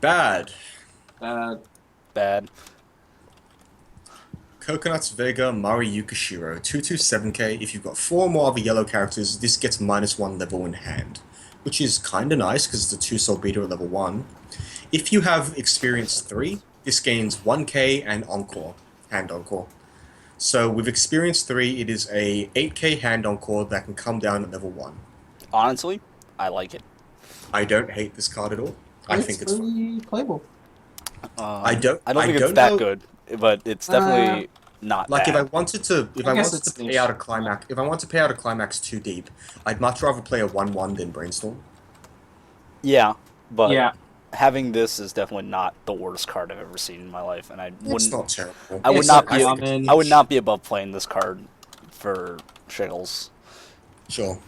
Bad. Bad. Coconuts Vega Mari Yukishiro 227k. If you've got 4 more other yellow characters, this gets -1 level in hand, which is kinda nice because it's a 2-soul beater at level 1. If you have experience 3, this gains 1k and encore, hand encore. So with experience 3, it is a 8k hand encore that can come down at level 1. Honestly, I like it. I don't hate this card at all. I think it's fun. pretty playable. I don't think it's don't that know- good, but it's definitely not Like bad. if I wanted to I guess wanted it's to niche. pay out a climax, if I want to pay out a climax too deep, I'd much rather play a 1-1 than brainstorm. Yeah, but Yeah. having this is definitely not the worst card I've ever seen in my life, and I It's wouldn't. not terrible. I would It's not a be. common- I would not be above playing this card for shiggles. Sure.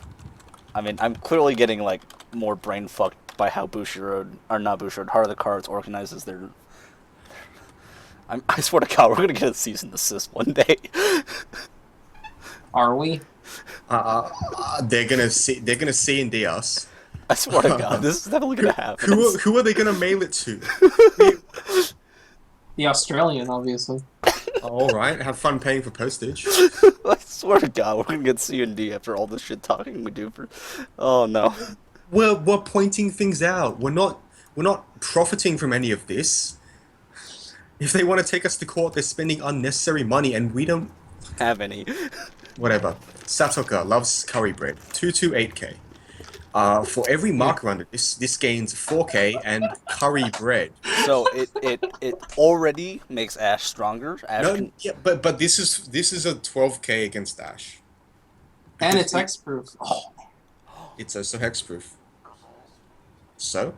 I mean, I'm clearly getting like more brain fucked by how Bushiroad, or not Bushiroad, Heart of the Cards organizes their. I swear to God, we're gonna get a cease and desist one day. Are we? They're gonna C and D us. I swear to God, this is definitely gonna happen. Who are they gonna mail it to? The Australian, obviously. All right, have fun paying for postage. I swear to God, we're gonna get C and D after all the shit talking we do for. Oh no. We're pointing things out. We're not profiting from any of this. If they want to take us to court, they're spending unnecessary money, and we don't. Have any? Whatever. Satoka loves curry bread. 228k. For every marker under this gains 4k and curry bread. So it already makes Ash stronger. Ash No, can, yeah, but this is a 12k against Ash. And Because it's hexproof. Oh, It's also hexproof. So,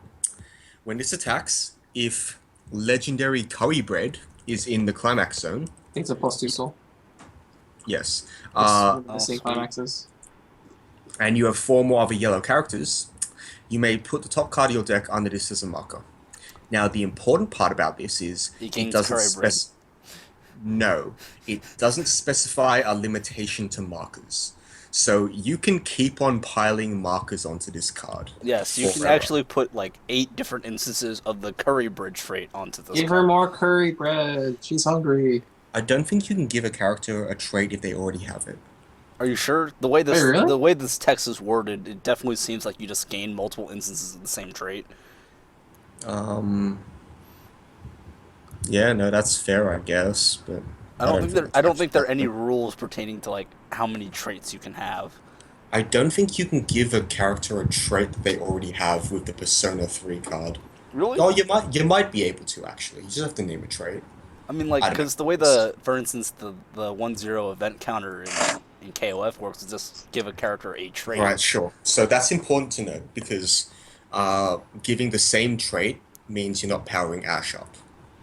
when this attacks, if legendary curry bread is in the climax zone, it's a +2 soul. yes, The same sweet. climaxes. and you have 4 more other yellow characters, you may put the top card of your deck under this as a marker. Now, the important part about this is He it gains doesn't curry bread. No, it doesn't specify a limitation to markers. So you can keep on piling markers onto this card. Yes, you can forever. actually put like 8 different instances of the curry bridge trait onto this Give her card. more curry bread. She's hungry. I don't think you can give a character a trait if they already have it. Are you sure? The way this Wait, really? the way this text is worded, it definitely seems like you just gain multiple instances of the same trait. Yeah, no, that's fair, I guess, but I don't think it's there are actually any that- rules pertaining to like how many traits you can have. I don't think you can give a character a trait that they already have with the Persona 3 card. Really? Oh, you might be able to actually. You just have to name a trait. I mean, like, I don't because the way for instance, the 1-0 event counter in KOF works is just give a character a know. trait. Right, sure. So that's important to know because giving the same trait means you're not powering Ash up.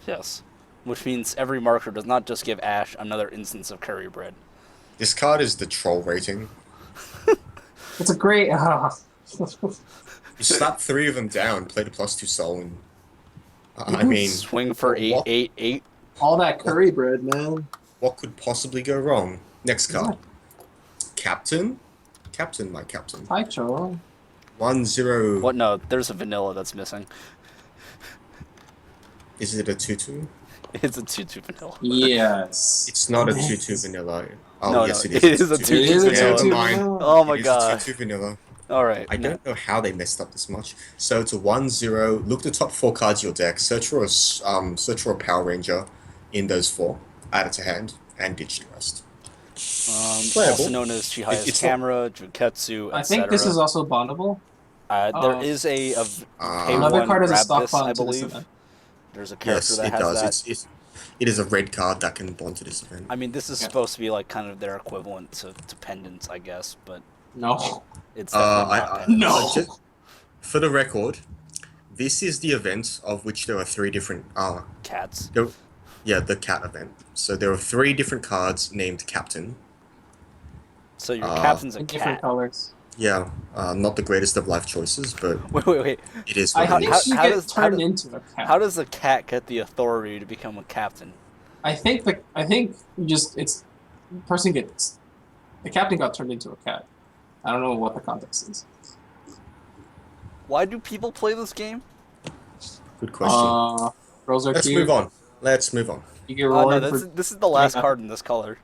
Yes. Which means every marker does not just give Ash another instance of curry bread. This card is the troll rating. It's a great. You slap three of them down, play the +2 soul, and I mean, Swing for eight, what, eight, eight. All that curry bread, man. what could possibly go wrong? Next card. Captain? Captain, my captain. Hi, Cho. 1-0. What? No, there's a vanilla that's missing. Is it a 2-2? It's a 2-2 vanilla. Yes. It's not a 2-2 vanilla. Oh, No, yes, no, it is. it is a It 2-2 is a vanilla. Never 2-2 mind. vanilla. Oh my It is god. a 2-2 vanilla. Alright. I don't know how they messed up this much. So it's a 1-0. Look at the top 4 cards of your deck. Search for a Power Ranger in those 4. Add it to hand and ditch the rest. Playable. Also known as Chihaya's It's not- Camera, Juketsu, etc. I think this is also bondable. There is a Another K1 card is a grab stock this, bond I to this believe. event. There's a character Yes, that it has does. that. It is a red card that can bond to this event. I mean, this is Yeah. supposed to be like kind of their equivalent to pendants, I guess, but No. it's definitely not pendants. No. Just- for the record, this is the event of which there are 3 different. Cats. The cat event. So there are 3 different cards named Captain. So your captain's a In different cat. colors. Yeah, not the greatest of life choices, but Wait. it is I what think it is. she how gets does- how turned does- into a cat. How does the cat get the authority to become a captain? I think it's the person gets the captain got turned into a cat. I don't know what the context is. Why do people play this game? Good question. Girls are Let's cute. move on. Let's move on. You get No, rewarded for this is the last Yeah. card in this color.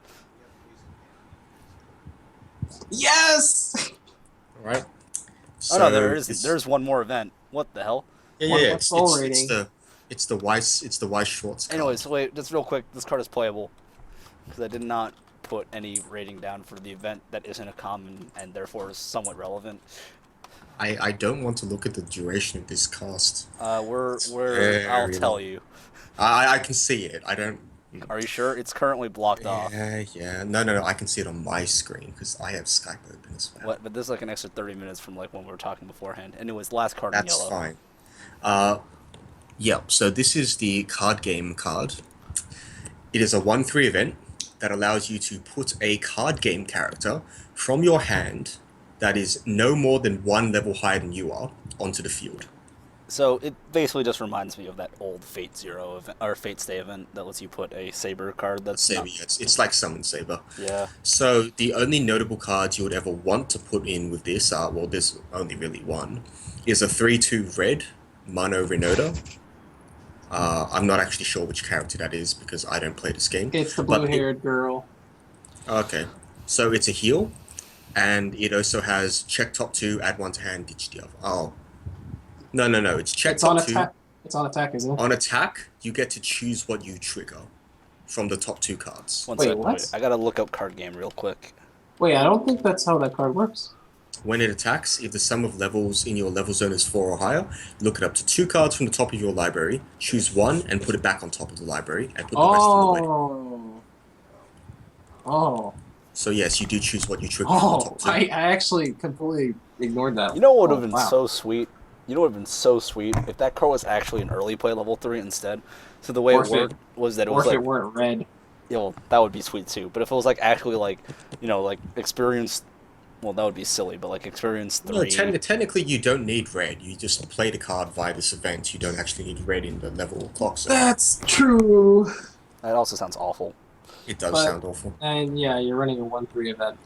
yes. All right. Oh no, there it's- is. There's one more event. What the hell? Yeah, What- yeah. what's soul It's rating? the Weiss Schwarz card. Anyways, wait, just real quick. This card is playable because I did not put any rating down for the event that isn't a common and therefore is somewhat relevant. I don't want to look at the duration of this cast. We're very I'll tell long. you. I can see it. I don't. Are you sure? It's currently blocked off. Yeah. No. I can see it on my screen because I have Skype open as well. What? But this is like an extra 30 minutes from like when we were talking beforehand. Anyways, last card in That's yellow. fine. Yeah. So this is the card game card. It is a 1-3 event that allows you to put a card game character from your hand that is no more than 1 level higher than you are onto the field. So it basically just reminds me of that old Fate Zero event or Fate Stay event that lets you put a Saber card. That's Saber, not- yeah, it's like Summon Saber. Yeah. So the only notable cards you would ever want to put in with this are, well, there's only really one, is a 3/2 red Mono Renoda. I'm not actually sure which character that is because I don't play this game. It's the But blue-haired girl. Okay, so it's a heal, and it also has check top 2, add 1 to hand, ditch the other. Oh, no, it's check It's on top 2. attack. It's on attack, isn't it? On attack, you get to choose what you trigger from the top 2 cards. One Wait, sec, what? wait. I gotta look up card game real quick. Wait, I don't think that's how that card works. When it attacks, if the sum of levels in your level zone is 4 or higher, look it up to 2 cards from the top of your library, choose 1 and put it back on top of the library, and put the rest in the way. Oh. So yes, you do choose what you trigger from the Oh, top 2. I actually completely ignored that. You know what would have Oh, been wow. so sweet? You know what would have been so sweet if that card was actually an early play level 3 instead. So the way Or it if it- worked was that it Or was if like, it weren't red. that would be sweet too. But if it was like actually like, like experienced, well, that would be silly. But like experienced No, 3. technically you don't need red. You just play the card via this event. You don't actually need red in the level clock zone. That's true. That also sounds awful. It does But- sound awful. And yeah, you're running a 1-3 event.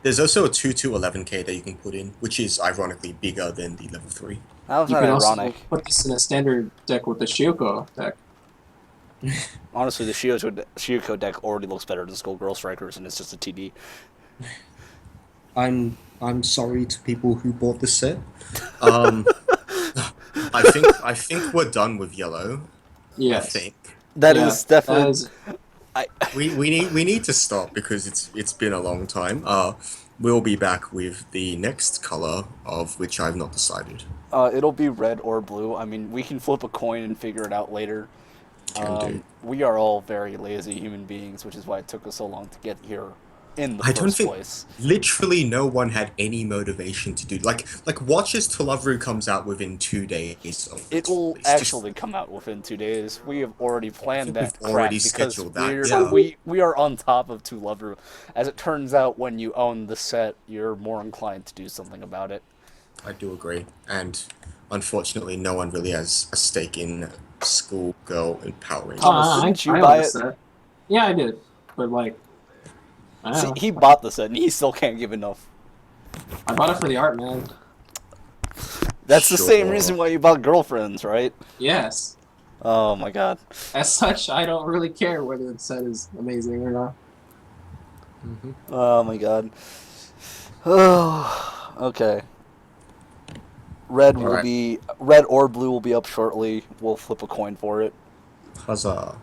There's also a 2/2 11k that you can put in, which is ironically bigger than the level 3. That was You not can also ironic. put this in a standard deck with the Shioko deck. Honestly, the Shioko deck already looks better than Schoolgirl Strikers, and it's just a TD. I'm sorry to people who bought this set. I think we're done with yellow. Yes. I think That Yeah, is definitely. that is- we need to stop because it's been a long time. we'll be back with the next color, of which I've not decided. It'll be red or blue. I mean, we can flip a coin and figure it out later. Can do. We are all very lazy human beings, which is why it took us so long to get here in the I don't first think place. literally no one had any motivation to do like Watches to Love comes out within 2 days of It its will release. Just actually come out within 2 days. We have already planned think we've that crap already because scheduled that, we're yeah. we are on top of To Love Ru. As it turns out, when you own the set, you're more inclined to do something about it. I do agree, and unfortunately, no one really has a stake in Schoolgirl and Power Rangers. Thomas, didn't you I buy own the it? set. Yeah, I did. But like, I don't See, know. he bought the set and he still can't give enough. I bought it for the art, man. That's the same Sure. reason why you bought Girlfriends, right? Yes. Oh my god. As such, I don't really care whether the set is amazing or not. Oh my god. Oh, okay. Red will Alright. be red or blue will be up shortly. We'll flip a coin for it. Huzzah.